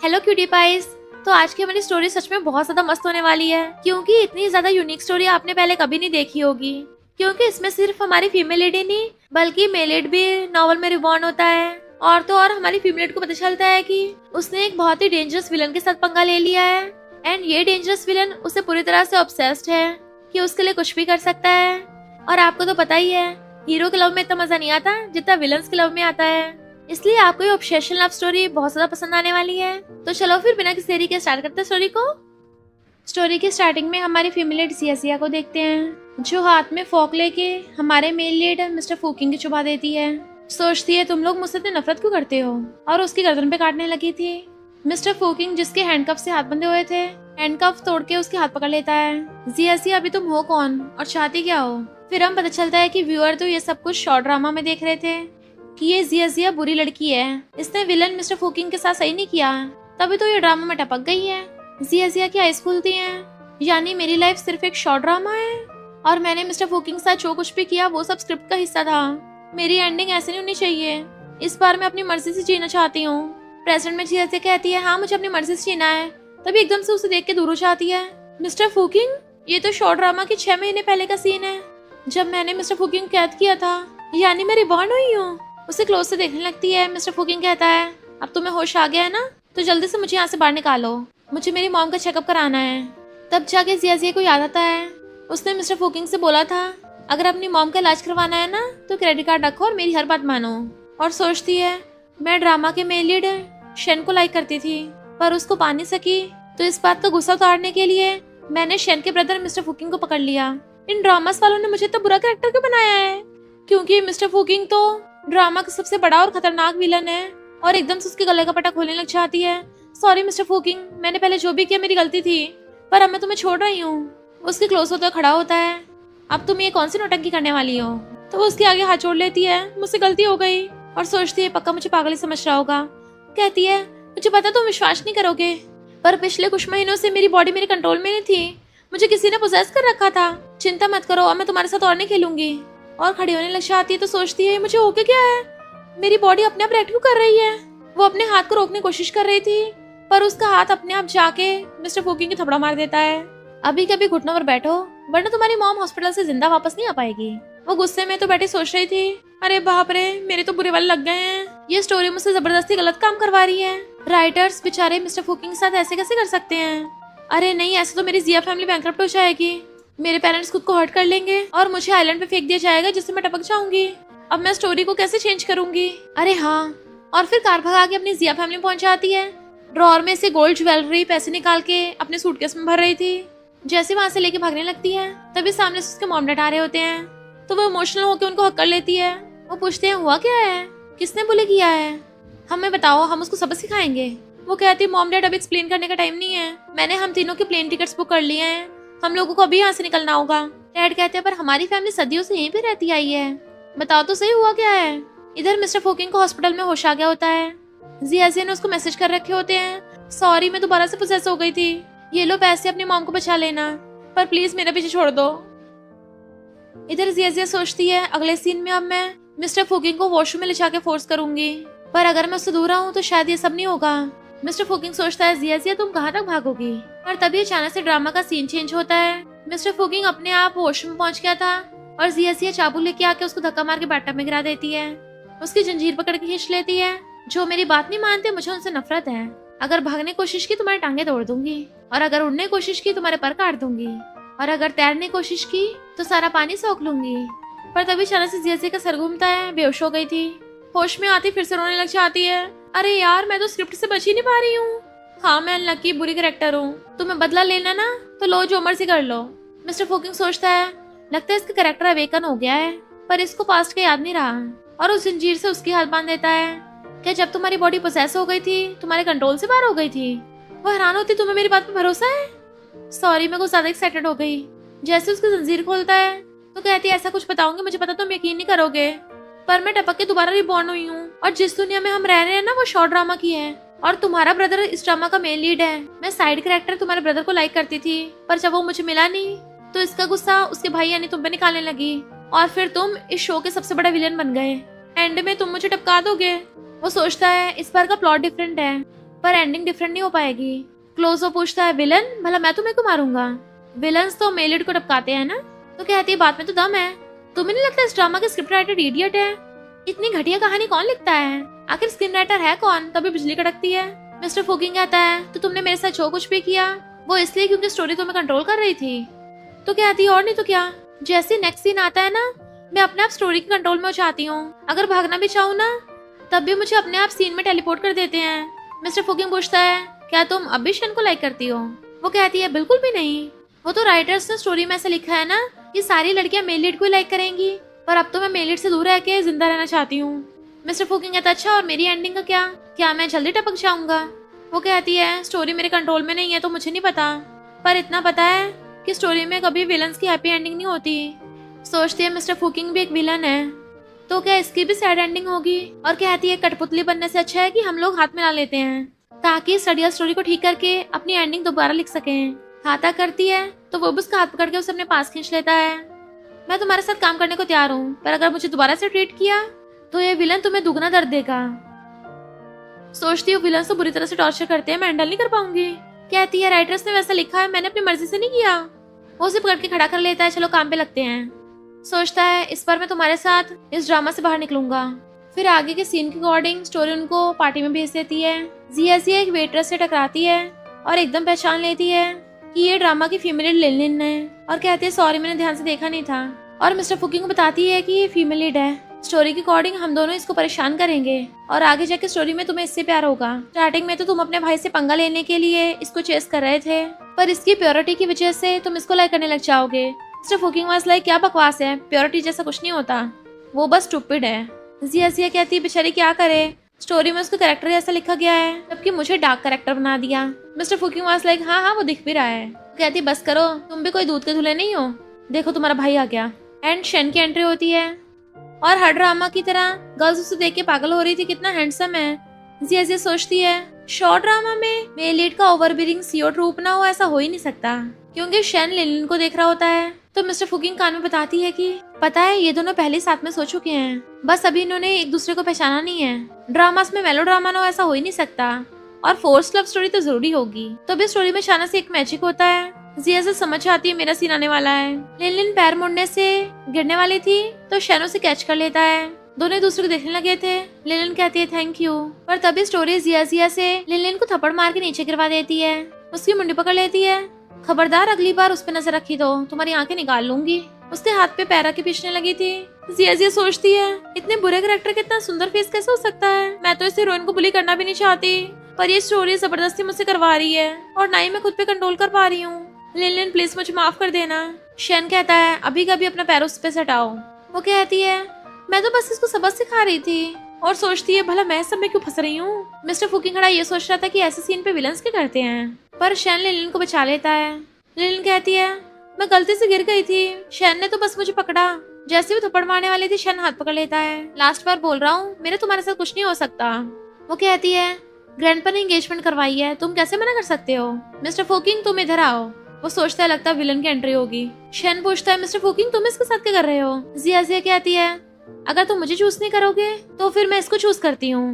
Hello cutie price. तो आज की हमारी स्टोरी सच में बहुत ज्यादा मस्त होने वाली है, क्योंकि इतनी ज्यादा यूनिक स्टोरी आपने पहले कभी नहीं देखी होगी। क्योंकि इसमें सिर्फ हमारी फीमेल लीड ही नहीं बल्कि मेल लीड भी नॉवल में रिबॉर्न होता है। और तो और हमारी फीमेल लीड को पता चलता है कि उसने एक बहुत ही डेंजरस विलन के साथ पंगा ले लिया है। एंड ये डेंजरस विलन उसे पूरी तरह से ऑब्सेस्ड है कि उसके लिए कुछ भी कर सकता है। और आपको तो पता ही है, हीरो के लव में इतना मजा नहीं आता जितना विलन्स के लव में आता है। इसलिए आपको ये ऑब्सेशन लव स्टोरी बहुत ज्यादा पसंद आने वाली है। तो चलो फिर बिना किसी देरी के स्टार्ट करते हैं स्टोरी को। स्टोरी की स्टार्टिंग में हमारी फीमेल लीड सिया को देखते हैं, जो हाथ में फोक लेके हमारे मेल लीड मिस्टर फूकिंग की चुबा देती है। सोचती है तुम लोग मुझसे इतनी नफरत क्यों करते हो, और उसकी गर्दन पे काटने लगी थी। मिस्टर फूकिंग जिसके हैंडकफ से हाथ बंधे हुए थे, हैंडकफ तोड़ के उसके हाथ पकड़ लेता है। सिया अभी तुम हो कौन और चाहती क्या हो। फिर हम पता चलता है कि व्यूअर तो ये सब कुछ शॉर्ट ड्रामा में देख रहे थे कि ये जिया बुरी लड़की है, इसने विलन मिस्टर फूकिंग के साथ सही नहीं किया, तभी तो ये ड्रामा में टपक गई है। जिया की आइज खुलती हैं, यानी मेरी लाइफ सिर्फ एक शॉर्ट ड्रामा है और मैंने मिस्टर फूकिंग के साथ जो कुछ भी किया वो सब स्क्रिप्ट का हिस्सा था। मेरी एंडिंग ऐसे नहीं होनी चाहिए, इस बार मैं अपनी मर्जी से जीना चाहती हूँ। प्रेजेंट में जिया कहती है हाँ मुझे अपनी मर्जी से जीना है, तभी एकदम से उसे देख के दूर हो जाती है। मिस्टर फूकिंग, ये तो शॉर्ट ड्रामा के 6 महीने पहले का सीन है, जब मैंने मिस्टर फूकिंग कैद किया था, यानी मैं रिबॉर्न हुई हूँ। उसे क्लोज से देखने लगती है। मिस्टर फूकिंग कहता है अब तुम्हें होश आ गया है ना, तो जल्दी से मुझे यहाँ से बाहर निकालो, मुझे मेरी मॉम का चेकअप कराना है। तब जाके जिया को याद आता है उसने मिस्टर फूकिंग से बोला था अगर अपनी मॉम का इलाज करवाना है ना तो क्रेडिट कार्ड रखो और मेरी हर बात मानो। और सोचती है मैं ड्रामा के मेल लीड शेन को लाइक करती थी पर उसको पा नहीं सकी, तो इस बात का गुस्सा उतारने के लिए मैंने शेन के ब्रदर मिस्टर फूकिंग को पकड़ लिया। इन ड्रामास वालों ने मुझे तो बुरा कैरेक्टर क्यों बनाया है, क्योंकि मिस्टर फूकिंग तो ड्रामा का सबसे बड़ा और खतरनाक विलन है। और एकदम से उसके गले का पट्टा खोलने लग जाती है। सॉरी मिस्टर फूकिंग, मैंने पहले जो भी किया मेरी गलती थी, पर अब मैं तुम्हें छोड़ रही हूँ। उसके क्लोज होता खड़ा होता है, अब तुम ये कौन सी नौटंकी करने वाली हो। तो वो उसके आगे हाथ जोड़ लेती है, मुझसे गलती हो गई, और सोचती है पक्का मुझे पागल ही समझ रहा होगा। कहती है मुझे पता तुम विश्वास नहीं करोगे, पर पिछले कुछ महीनों से मेरी बॉडी मेरे कंट्रोल में नहीं थी, मुझे किसी ने पोजेस कर रखा था। चिंता मत करो, अब मैं तुम्हारे साथ और नहीं खेलूंगी। और खड़ी होने लग जाती है तो सोचती है मुझे होके क्या है, मेरी बॉडी अपने आप रिएक्ट क्यों कर रही है। वो अपने हाथ को रोकने की कोशिश कर रही थी, पर उसका हाथ अपने आप जाके मिस्टर फूकिंग की थपड़ा मार देता है। अभी कभी घुटनों पर बैठो वरना तुम्हारी मॉम हॉस्पिटल से जिंदा वापस नहीं आ पाएगी। वो गुस्से में तो बैठी सोच रही थी अरे बाप रे, मेरे तो बुरे वाले लग गए हैं, ये स्टोरी मुझसे जबरदस्ती गलत काम करवा रही है। राइटर्स बेचारे मिस्टर फूकिंग के साथ ऐसे कैसे कर सकते हैं। अरे नहीं, ऐसे तो मेरी जिया फैमिली बैंकरप्ट हो जाएगी, मेरे पेरेंट्स खुद को हर्ट कर लेंगे और मुझे आइलैंड पे फेंक दिया जाएगा जिससे मैं टपक जाऊंगी। अब मैं स्टोरी को कैसे चेंज करूंगी। अरे हाँ, और फिर कार भगा के अपनी जिया फैमिली पहुंच जाती है। ड्रॉर में से गोल्ड ज्वेलरी पैसे निकाल के अपने सूटकेस में भर रही थी। जैसे वहां से लेके भागने लगती है तभी सामने से उसके मॉम डैड आ रहे होते हैं, तो वो इमोशनल होकर उनको हक कर लेती है। वो पूछते हैं हुआ क्या है, किसने बुले किया है, हमें बताओ, हम उसको सबक सिखाएंगे। वो कहती है मॉम डैड अब एक्सप्लेन करने का टाइम नहीं है, मैंने हम तीनों के प्लेन टिकट्स बुक कर लिए हैं, हम लोगों को अभी यहाँ से निकलना होगा। डैड कहते हैं पर हमारी फैमिली सदियों से यहीं पे रहती आई है, बताओ तो सही हुआ क्या है। इधर मिस्टर फूकिंग को हॉस्पिटल में होश आ गया होता है। जिया ने उसको मैसेज कर रखे होते हैं सॉरी मैं दोबारा से पोसेस हो गई थी, ये लो पैसे अपनी मॉम को बचा लेना, पर प्लीज मेरा पीछे छोड़ दो। इधर जिया सोचती है अगले सीन में अब मैं मिस्टर फूकिंग को वॉशरूम में ले जाके फोर्स करूंगी, पर अगर मैं उससे दूर रहूं तो शायद ये सब नहीं होगा। मिस्टर फूकिंग सोचता है जिया तुम कहाँ तक भागोगी, पर तभी अचानक से ड्रामा का सीन चेंज होता है। मिस्टर फूकिंग अपने आप वॉशरूम में पहुंच गया था और जिया चाबू लेके आके उसको धक्का मार के बाथटब में गिरा देती है। उसकी जंजीर पकड़ के खींच लेती है। जो मेरी बात नहीं मानते मुझे उनसे नफरत है, अगर भागने की कोशिश की तुम्हारी टांगे तोड़ दूंगी, और अगर उड़ने की कोशिश की तुम्हारे पर काट दूंगी, और अगर तैरने की कोशिश की तो सारा पानी सोख लूंगी। पर तभी अचानक से जिया का सर घूमता है, बेहोश हो गई थी। होश में आती फिर से रोने लग जाती है। अरे यार मैं तो स्क्रिप्ट से बच ही नहीं पा रही हूँ। हाँ मैं अनलकी बुरी कैरेक्टर हूँ, तुम्हें बदला लेना ना तो लो जो मर्जी कर लो। मिस्टर फूकिंग सोचता है लगता है इसका कैरेक्टर अवेकन हो गया है, पर इसको पास्ट का याद नहीं रहा, और उस जंजीर से उसकी हाथ बांध देता है। क्या जब तुम्हारी बॉडी पोसेस हो गई थी तुम्हारे कंट्रोल से बाहर हो गई थी। वो हैरान होती तुम्हें मेरी बात पे भरोसा है। सॉरी मैं कुछ ज्यादा एक्साइटेड हो गई। जैसे उसकी जंजीर खोलता है तो कहती है ऐसा कुछ बताऊंगी मुझे पता तुम यकीन नहीं करोगे, पर मैं टपक के दोबारा रिबॉर्न हुई हूँ, और जिस दुनिया में हम रह रहे हैं ना वो शॉर्ट ड्रामा की है, और तुम्हारा ब्रदर इस ड्रामा का मेन लीड है। मैं साइड कैरेक्टर तुम्हारे ब्रदर को लाइक करती थी, पर जब वो मुझे मिला नहीं तो इसका गुस्सा उसके भाई यानी तुम पे निकालने लगी, और फिर तुम इस शो के सबसे बड़ा विलेन बन गए। एंड में तुम मुझे टपका दोगे। वो सोचता है इस बार का प्लॉट डिफरेंट है, पर एंडिंग डिफरेंट नहीं हो पाएगी। क्लोजो पूछता है विलन भला मैं तुम्हें क्यों मारूंगा? विलन्स तो मेल लीड को टपकाते हैं ना। तो कहती है बात में तो दम है। तुम्हें नहीं लगता इस ड्रामा के स्क्रिप्ट राइटर इडियट है? इतनी घटिया कहानी कौन लिखता है? आखिर स्क्रीन राइटर है कौन? तभी बिजली कड़कती है। मिस्टर फुकिंग कहता है तो तुमने मेरे साथ जो कुछ भी किया वो इसलिए क्योंकि स्टोरी तुम्हें कंट्रोल कर रही थी। तो कहती है और नहीं तो क्या। जैसे नेक्स्ट सीन आता है ना मैं अपने आप स्टोरी के कंट्रोल में हो जाती हूँ। अगर भागना भी चाहूँ ना तब भी मुझे अपने आप सीन में टेलीपोर्ट कर देते हैं। मिस्टर फुकिंग पूछता है क्या तुम अब भी शन को लाइक करती हो? वो कहती है बिल्कुल भी नहीं। वो तो राइटर्स ने स्टोरी में ऐसा लिखा है ना कि सारी लड़कियां मेल लीड को लाइक करेंगी, पर अब तो मैं मेल लीड से दूर रह के जिंदा रहना चाहती हूँ। मिस्टर फुकिंग कहता है अच्छा और मेरी एंडिंग का क्या मैं जल्दी टपक जाऊंगा? वो कहती है स्टोरी मेरे कंट्रोल में नहीं है तो मुझे नहीं पता, पर इतना पता है कि स्टोरी में कभी विलन्स की हैप्पी एंडिंग नहीं होती। सोचती है मिस्टर फुकिंग भी एक विलन है तो क्या इसकी भी सैड एंडिंग होगी? और कहती है कठपुतली बनने से अच्छा है कि हम लोग हाथ मिला लेते हैं ताकि सड़िया स्टोरी को ठीक करके अपनी एंडिंग दोबारा लिख सकें। हाथा करती है तो वो भी उसका हाथ पकड़ के उसे अपने पास खींच लेता है। मैं तुम्हारे साथ काम करने को तैयार हूँ, पर अगर मुझे दोबारा से ट्रीट किया तो ये विलन तुम्हें दुगना दर्द देगा। सोचती हूँ विलन तो बुरी तरह से टॉर्चर करते हैं, मैं हैंडल नहीं कर पाऊंगी। कहती है राइटर्स ने वैसा लिखा है, मैंने अपनी मर्जी से नहीं किया। वो उसे पकड़ के खड़ा कर लेता है, चलो काम पे लगते हैं। सोचता है इस बार मैं तुम्हारे साथ इस ड्रामा से बाहर निकलूंगा। फिर आगे के सीन के अकॉर्डिंग स्टोरी उनको पार्टी में भेज देती है। जिया एक वेट्रेस से टकराती है और एकदम पहचान लेती है कि ये ड्रामा की फीमेल लीड लिन है और कहती है सॉरी मैंने ध्यान से देखा नहीं था। और मिस्टर फुकिंग को बताती है कि ये फीमेल लीड है, स्टोरी के अकॉर्डिंग हम दोनों इसको परेशान करेंगे और आगे जाके स्टोरी में तुम्हें इससे प्यार होगा। स्टार्टिंग में तो तुम अपने भाई से पंगा लेने के लिए इसको चेस कर रहे थे, पर इसकी प्योरिटी की वजह से तुम इसको लाइक करने लग जाओगे। मिस्टर फुकिंग वाज लाइक क्या बकवास है, प्योरिटी जैसा कुछ नहीं होता, वो बस स्टूपिड है। जिया कहती है बेचारी क्या करे, स्टोरी में उसका कैरेक्टर ऐसा लिखा गया है जबकि मुझे डार्क कैरेक्टर बना दिया। मिस्टर फुकिंग वाज लाइक हाँ वो दिख भी रहा है। कहती बस करो, तुम भी कोई दूध के धुले नहीं हो, देखो तुम्हारा भाई आ गया। एंड शन की एंट्री होती है और हर ड्रामा की तरह गर्ल्स उसे देख के पागल हो रही थी, कितना हैंडसम है। जिया सोचती है शॉर्ट ड्रामा में मेल लीड का ओवरबीरिंग सीओ रूप ना हो, ऐसा हो ही नहीं सकता क्योंकि शन लिन को देख रहा होता है। तो मिस्टर फुकिंग कान में बताती है कि पता है ये दोनों पहले साथ में सो चुके हैं, बस अभी इन्होंने एक दूसरे को पहचाना नहीं है। ड्रामास में मेलो ड्रामा ना हो, ऐसा हो ही नहीं सकता और फोर्स लव स्टोरी तो जरूरी होगी। तो भी स्टोरी में अचानक से एक मैजिक होता है। जिया से समझ आती है मेरा सीन आने वाला है। लिन पैर मुड़ने से गिरने वाली थी तो शैनो से कैच कर लेता है। दोनों एक दूसरे को देखने लगे थे। लिन कहती है थैंक यू, पर तभी स्टोरी जिया से लिन को थप्पड़ मार के नीचे गिरवा देती है, उसकी मुंडी पकड़ लेती है। खबरदार अगली बार उस पे नजर रखी तो तुम्हारी आंखें निकाल लूंगी। उसके हाथ पे पैरा के पीछने लगी थी। जिया सोचती है इतने बुरे कैरेक्टर के इतना सुंदर फेस कैसे हो सकता है। मैं तो इस हीरोइन को बुली करना भी नहीं चाहती, पर ये स्टोरी जबरदस्ती मुझसे करवा रही है और ना ही मैं खुद पे कंट्रोल कर पा रही हूँ। लिन प्लीज मुझे माफ कर देना। शन कहता है अभी कभी अपना पैर उस पे सटाओ। वो कहती है मैं तो बस इसको सबक सिखा रही थी, और सोचती है भला मैं सब में क्यों फंस रही हूँ। मिस्टर फुकिंग खड़ा ये सोच रहा था कि ऐसे सीन पे विलन्स क्या करते हैं, पर शन लिन को बचा लेता है। लिन कहती है मैं गलती से गिर गई थी, शन ने तो बस मुझे पकड़ा। जैसे भी थप्पड़ मारने वाली थी शन हाथ पकड़ लेता है। लास्ट बार बोल रहा हूँ मेरे तुम्हारे साथ कुछ नहीं हो सकता। वो कहती है ग्रैंडपा ने एंगेजमेंट करवाई है, तुम कैसे मना कर सकते हो। मिस्टर फुकिंग तुम इधर आओ। वो सोचता है लगता है विलन की एंट्री होगी। शन पूछता है मिस्टर फुकिंग तुम इसके साथ क्या कर रहे हो। जिया कहती है अगर तुम मुझे चूज नहीं करोगे तो फिर मैं इसको चूज करती हूँ।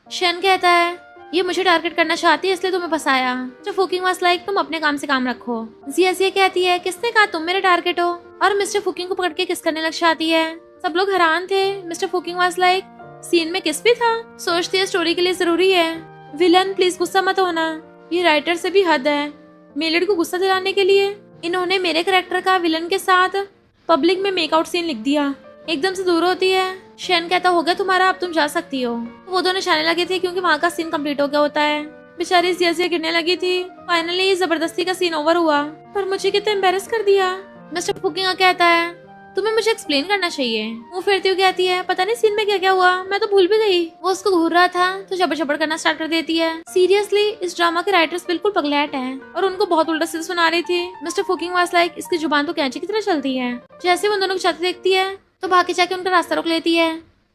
शन कहता है ये मुझे टारगेट करना चाहती है इसलिए तुम्हें फंसाया। मिस्टर फुकिंग वाज लाइक तुम अपने काम से काम रखो। जिया कहती है किसने कहा तुम मेरे टारगेट हो, और मिस्टर फुकिंग को पकड़ के किस करने लग जाती है। सब लोग हैरान थे। मिस्टर फुकिंग वाज लाइक सीन में किस भी था। सोचती है स्टोरी के लिए जरूरी है। विलन प्लीज गुस्सा मत होना, ये राइटर से भी हद है। मेलिड को गुस्सा दिलाने के लिए इन्होंने मेरे कैरेक्टर का विलन के साथ पब्लिक में मेकआउट सीन लिख दिया। एकदम से दूर होती है। शन कहता हो गया तुम्हारा, अब तुम जा सकती हो। वो दोनों जाने लगे थे क्योंकि वहाँ का सीन कंप्लीट हो गया होता है। बेचारी जिया गिरने लगी थी। फाइनली जबरदस्ती का सीन ओवर हुआ, पर मुझे कितना एम्बेरस कर दिया। मिस्टर फुकिंग कहता है तुम्हें मुझे एक्सप्लेन करना चाहिए। वो फिरती हुई कहती है पता नहीं सीन में क्या क्या हुआ, मैं तो भूल भी गई। वो उसको घूर रहा था तो जबर जबर करना स्टार्ट कर देती है। सीरियसली इस ड्रामा के राइटर्स बिल्कुल पगलैट हैं और उनको बहुत उल्टा सीधा सुना रही थी। मिस्टर फुकिंग वाज लाइक इसकी जुबान तो कैंची की तरह चलती है। जैसे वो दोनों को जाते देखती है तो भागे जाके उनका रास्ता रोक लेती है।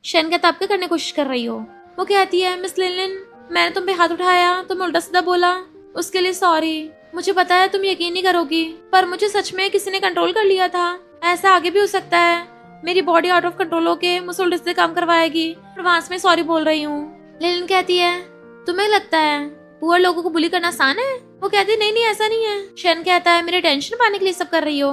शन कहता आप क्या करने की कोशिश कर रही हो। वो कहती है मिस लिन मैंने तुम पे हाथ उठाया, तुम उल्टा सीधा बोला, उसके लिए सॉरी। मुझे पता है तुम यकीन नहीं करोगी, पर मुझे सच में किसी ने कंट्रोल कर लिया था। ऐसा आगे भी हो सकता है, मेरी बॉडी आउट ऑफ कंट्रोल होके मुझसे उल्टे काम करवाएगी। एडवांस में सॉरी बोल रही हूँ। लिन कहती है तुम्हें लगता है पुअर लोगों को बुली करना आसान है? वो कहती नहीं नहीं ऐसा नहीं है। शन कहता है मेरे टेंशन पाने के लिए सब कर रही हो।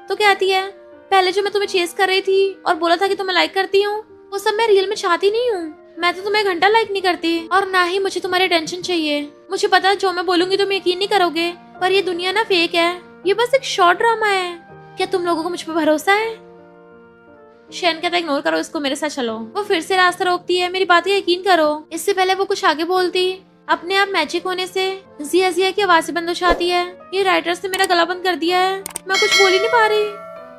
तो कहती है पहले जो मैं तुम्हें चेस कर रही थी और बोला था कि तुम्हें लाइक करती हूँ, वो सब मैं रियल में चाहती नहीं हूँ। मैं तो तुम्हें घंटा लाइक नहीं करती और ना ही मुझे तुम्हारी टेंशन चाहिए। मुझे पता है जो मैं बोलूंगी तुम यकीन नहीं करोगे, पर ये दुनिया ना फेक है, ये बस एक शॉर्ट ड्रामा है। क्या तुम लोगों को मुझ पर भरोसा है? शैन कहता है इग्नोर करो इसको, मेरे साथ चलो। वो फिर से रास्ता रोकती है, मेरी बात यकीन करो। इससे पहले वो कुछ आगे बोलती, अपने आप मैजिक होने से जिया जिया की आवाज़ें बंद हो जाती है। ये राइटर्स ने मेरा गला बंद कर दिया है, मैं कुछ बोल ही नहीं पा रही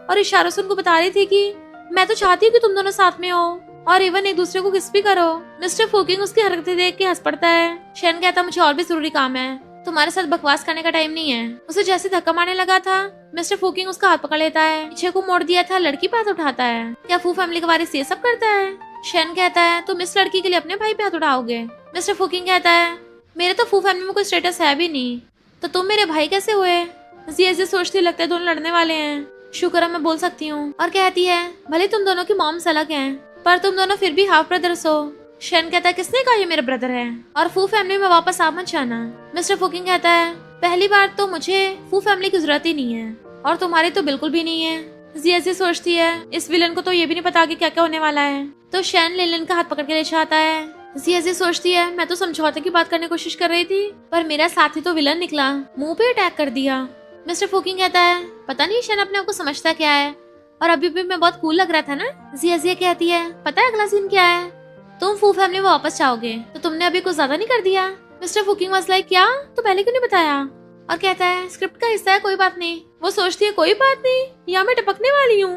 और इशारों से उनको बता रही थी कि मैं तो चाहती हूँ कि तुम दोनों साथ में हो और इवन एक दूसरे को किस भी करो। मिस्टर फूकिंग उसकी हरकतें देख के हंस पड़ता है। शैन कहता मुझे और भी जरूरी काम है, तुम्हारे साथ बकवास करने का टाइम नहीं है। उसे जैसे धक्का मारने लगा था, मिस्टर फूकिंग उसका हाथ पकड़ लेता है, पीछे को मोड़ दिया था, लड़की पे हाथ उठाता है। क्या फू फैमिली के वारिस ये सब करता है? शैन कहता है तुम इस लड़की के लिए अपने भाई पे हाथ उठाओगे? मिस्टर फूकिंग कहता है मेरे तो फू फैमिली में कोई स्टेटस है भी नहीं, तो तुम मेरे भाई कैसे हुए? जी सोचती लगता है दोनों लड़ने वाले हैं, शुक्र है मैं बोल सकती हूँ। और कहती है भले तुम दोनों की मॉम्स अलग हैं, पर तुम दोनों फिर भी हाफ ब्रदर्स हो। शैन कहता है किसने कहा ये मेरे ब्रदर है, और फू फैमिली में वापस आ मत जाना। मिस्टर फूकिंग कहता है पहली बार तो मुझे फू फैमिली की जरूरत ही नहीं है और तुम्हारी तो बिल्कुल भी नहीं है। जी सोचती है इस विलन को तो ये भी नहीं पता आगे क्या क्या होने वाला है। तो शैन लेलिन का हाथ पकड़ के ले जाता है। जी सोचती है मैं तो समझौते की बात करने की कोशिश कर रही थी, पर मेरा साथी तो विलन निकला, मुंह पे अटैक कर दिया। मिस्टर फूकिंग कहता है पता नहीं शैन अपने आप को समझता क्या है, और अभी भी मैं बहुत कूल लग रहा था ना। जिया कहती है पता है अगला सीन क्या है, तुम फू फैमिली में वापस जाओगे, तो तुमने अभी कुछ ज्यादा नहीं कर दिया? मिस्टर फूकिंग वाज लाइक क्या, तो पहले क्यों नहीं बताया? और कहता है स्क्रिप्ट का हिस्सा है, कोई बात नहीं। वो सोचती है कोई बात नहीं, या मैं टपकने वाली हूँ।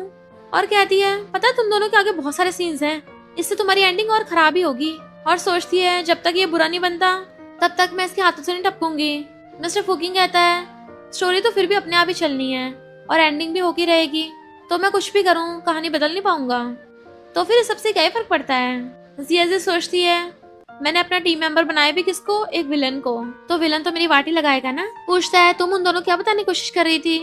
और कहती है पता तुम दोनों के आगे बहुत सारे सीन्स हैं, इससे तुम्हारी एंडिंग और खराब ही होगी। और सोचती है जब तक ये बुरा नहीं बनता तब तक मैं इसके हाथों से नहीं टपकूंगी। मिस्टर फूकिंग कहता है स्टोरी तो फिर भी अपने आप ही चलनी है और एंडिंग भी होती रहेगी, तो मैं कुछ भी करूँ कहानी बदल नहीं पाऊंगा, तो फिर सबसे क्या फर्क पड़ता है? जिया सोचती है मैंने अपना टीम मेंबर बनाया भी किसको, एक विलन को, तो विलन तो मेरी वाटी लगाएगा ना। पूछता है तुम उन दोनों क्या बताने की कोशिश कर रही थी?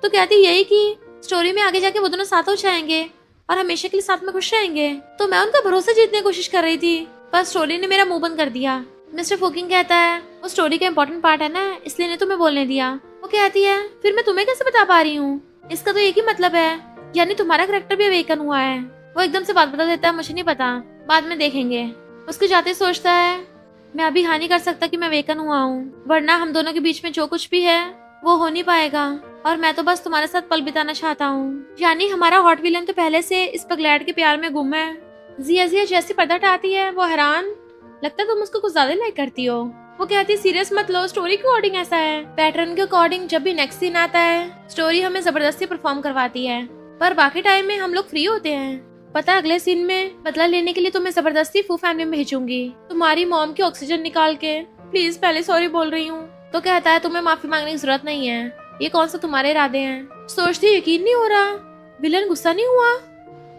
तो कहती यही कि स्टोरी में आगे जाके वो दोनों साथ हो जाएंगे और हमेशा के लिए साथ में खुश रहेंगे। तो मैं उनका भरोसा जीतने की कोशिश कर रही थी, पर स्टोरी ने मेरा मुंह बंद कर दिया। मिस्टर फूकिंग कहता है वो स्टोरी का इम्पोर्टेंट पार्ट है ना, इसलिए ने तुम्हें बोलने दिया। वो कहती है फिर मैं तुम्हें कैसे बता पा रही हूँ? इसका तो एक ही मतलब है, यानी तुम्हारा कैरेक्टर भी अवेकन हुआ है। वो एकदम से बात बता देता है मुझे नहीं पता, बाद में देखेंगे। उसके जाते सोचता है मैं अभी हाँ नहीं कर सकता कि मैं अवेकन हुआ हूँ, वरना हम दोनों के बीच में जो कुछ भी है वो हो नहीं पाएगा, और मैं तो बस तुम्हारे साथ पल बिताना चाहता हूँ। यानी हमारा हॉट विलन तो पहले से इस पगलैड के प्यार में गुम है। जिया जैसी पर्दा हटाती है वो हैरान, लगता है तुम उसको कुछ ज्यादा लाइक करती हो। वो कहती है सीरियस मत लो, स्टोरी के अकॉर्डिंग ऐसा है। पैटर्न के अकॉर्डिंग जब भी नेक्स्ट सीन आता है स्टोरी हमें जबरदस्ती परफॉर्म करवाती है, पर बाकी टाइम में हम लोग फ्री होते हैं। पता अगले सीन में बदला लेने के लिए तुम्हें जबरदस्ती फू फैमिली में भेजूंगी, तुम्हारी मॉम की ऑक्सीजन निकाल के। प्लीज पहले सॉरी बोल रही हूँ। तो कहता है तुम्हें माफी मांगने की जरूरत नहीं है, ये कौन सा तुम्हारे इरादे हैं? सोचती यकीन नहीं हो रहा, विलन गुस्सा नहीं हुआ,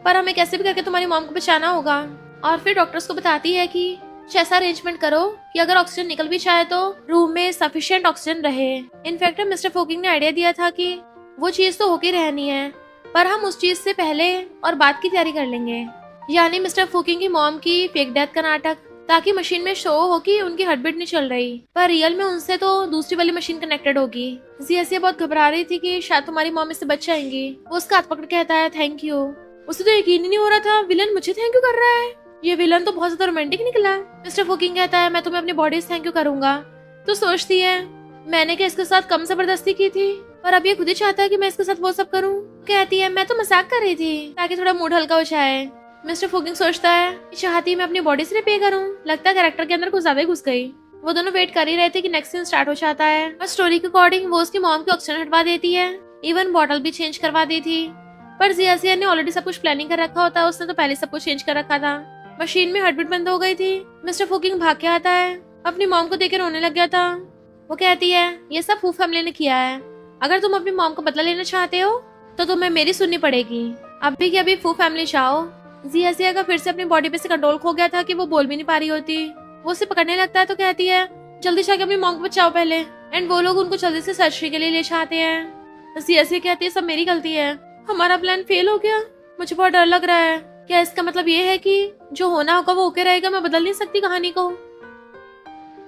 पर हमें कैसे भी करके तुम्हारी मॉम को बचाना होगा। और फिर डॉक्टर्स को बताती है कि ऐसा अरेंजमेंट करो कि अगर ऑक्सीजन निकल भी जाए तो रूम में सफिशिएंट ऑक्सीजन रहे। इनफैक्ट मिस्टर फूकिंग ने आइडिया दिया था कि वो चीज तो होके रहनी है, पर हम उस चीज से पहले और बाद की तैयारी कर लेंगे, यानी मिस्टर फूकिंग की मॉम की फेक डेथ का नाटक, ताकि मशीन में शो हो कि उनकी हार्टबीट नहीं चल रही, पर रियल में उनसे तो दूसरी वाली मशीन कनेक्टेड होगी। जिया बहुत घबरा रही थी कि शायद तुम्हारी मॉम इससे बच जाएंगी। वो उसका हाथ पकड़ कहता है थैंक यू। उसे तो यकीन ही नहीं हो रहा था विलन मुझे थैंक यू कर रहा है, ये विलन तो बहुत ज्यादा रोमांटिक निकला। मिस्टर फूकिंग कहता है मैं तुम्हें अपनी बॉडी से थैंक यू करूंगा। तो सोचती है मैंने क्या इसके साथ कम जबरदस्ती की थी, पर अब ये खुद ही चाहता है कि मैं इसके साथ वो सब करूं। कहती है मैं तो मजाक कर रही थी ताकि थोड़ा मूड हल्का हो जाए। मिस्टर फूकिंग सोचता है चाहती मैं अपनी बॉडी से पे करूं, लगता है कैरेक्टर के अंदर कुछ ज्यादा ही घुस गई। वो दोनों वेट कर ही रहे थे कि नेक्स्ट सीन स्टार्ट हो जाता है, और स्टोरी के अकॉर्डिंग वो उसकी मॉम की ऑक्सीजन हटवा देती है, इवन बॉटल भी चेंज करवा दी थी। पर जिया ने ऑलरेडी सब कुछ प्लानिंग कर रखा होता है, उसने तो पहले सब कुछ चेंज कर रखा था। मशीन में हार्टबीट बंद हो गई थी। मिस्टर फूकिंग भाग के आता है, अपनी मॉम को देख के रोने लग गया था। वो कहती है ये सब फू फैमिली ने किया है, अगर तुम अपनी मॉम को बदला लेना चाहते हो तो तुम्हें मेरी सुननी पड़ेगी। अभी के अभी फू फैमिली जाओ। जिया का फिर से अपनी बॉडी पे से कंट्रोल खो गया था कि वो बोल भी नहीं पा रही होती। वो उसे पकड़ने लगता है तो कहती है जल्दी जाके अपनी मॉम को बचाओ पहले, एंड वो लोग उनको जल्दी से सर्जरी के लिए ले जाते हैं। जिया कहती है सब मेरी गलती है, हमारा प्लान फेल हो गया, मुझे बहुत डर लग रहा है। क्या इसका मतलब ये है कि जो होना होगा वो होके रहेगा, मैं बदल नहीं सकती कहानी को?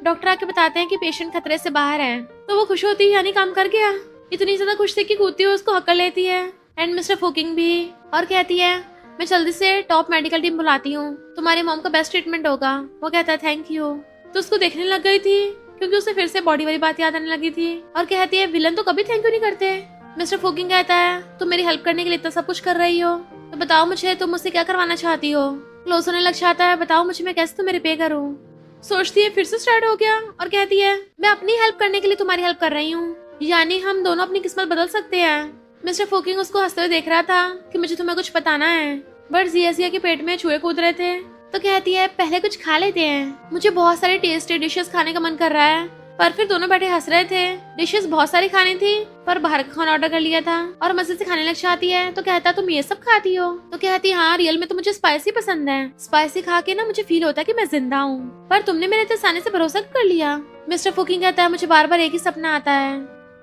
डॉक्टर आके बताते हैं कि पेशेंट खतरे से बाहर है। तो वो खुश होती है, यानी काम कर गया। इतनी ज्यादा खुश थी कि कूदती हुई उसको हक्कर लेती है, एंड मिस्टर फुकिंग भी, और कहती है मैं जल्दी से टॉप मेडिकल टीम बुलाती हूँ, तुम्हारी मॉम का बेस्ट ट्रीटमेंट होगा। वो कहता है थैंक यू। तो उसको देखने लग गई थी क्योंकि उसे फिर से बॉडी वाली बात याद आने लगी थी, और कहती है विलन तो कभी थैंक यू नहीं करते। मिस्टर फुकिंग कहता है तुम मेरी हेल्प करने के लिए इतना सब कुछ कर रही हो, तो बताओ मुझे तुम मुझसे क्या करवाना चाहती हो। क्लोज होने लग जाता है, बताओ मुझे मैं कैसे तुम्हें रिपे करूँ। सोचती है फिर से स्टार्ट हो गया, और कहती है मैं अपनी हेल्प करने के लिए तुम्हारी हेल्प कर रही हूँ, यानी हम दोनों अपनी किस्मत बदल सकते हैं। मिस्टर फुकिंग उसको हंसते हुए देख रहा था कि मुझे तुम्हें कुछ बताना है, बट जिया के पेट में चूहे कूद रहे थे। तो कहती है पहले कुछ खा लेते हैं, मुझे बहुत सारे टेस्टी डिशेस खाने का मन कर रहा है। पर फिर दोनों बैठे हंस रहे थे। डिशेस बहुत सारी खानी थी, पर बाहर का खाना ऑर्डर कर लिया था और मजे से खाने लग जाती है। तो कहता तुम ये सब खाती हो। तो कहती हाँ रियल में तो मुझे स्पाइसी पसंद है, स्पाइसी खा के ना मुझे फील होता है कि मैं जिंदा हूँ, पर तुमने मेरे इतने आसानी से भरोसा कर लिया। मिस्टर फुकिंग कहता है मुझे बार बार एक ही सपना आता है,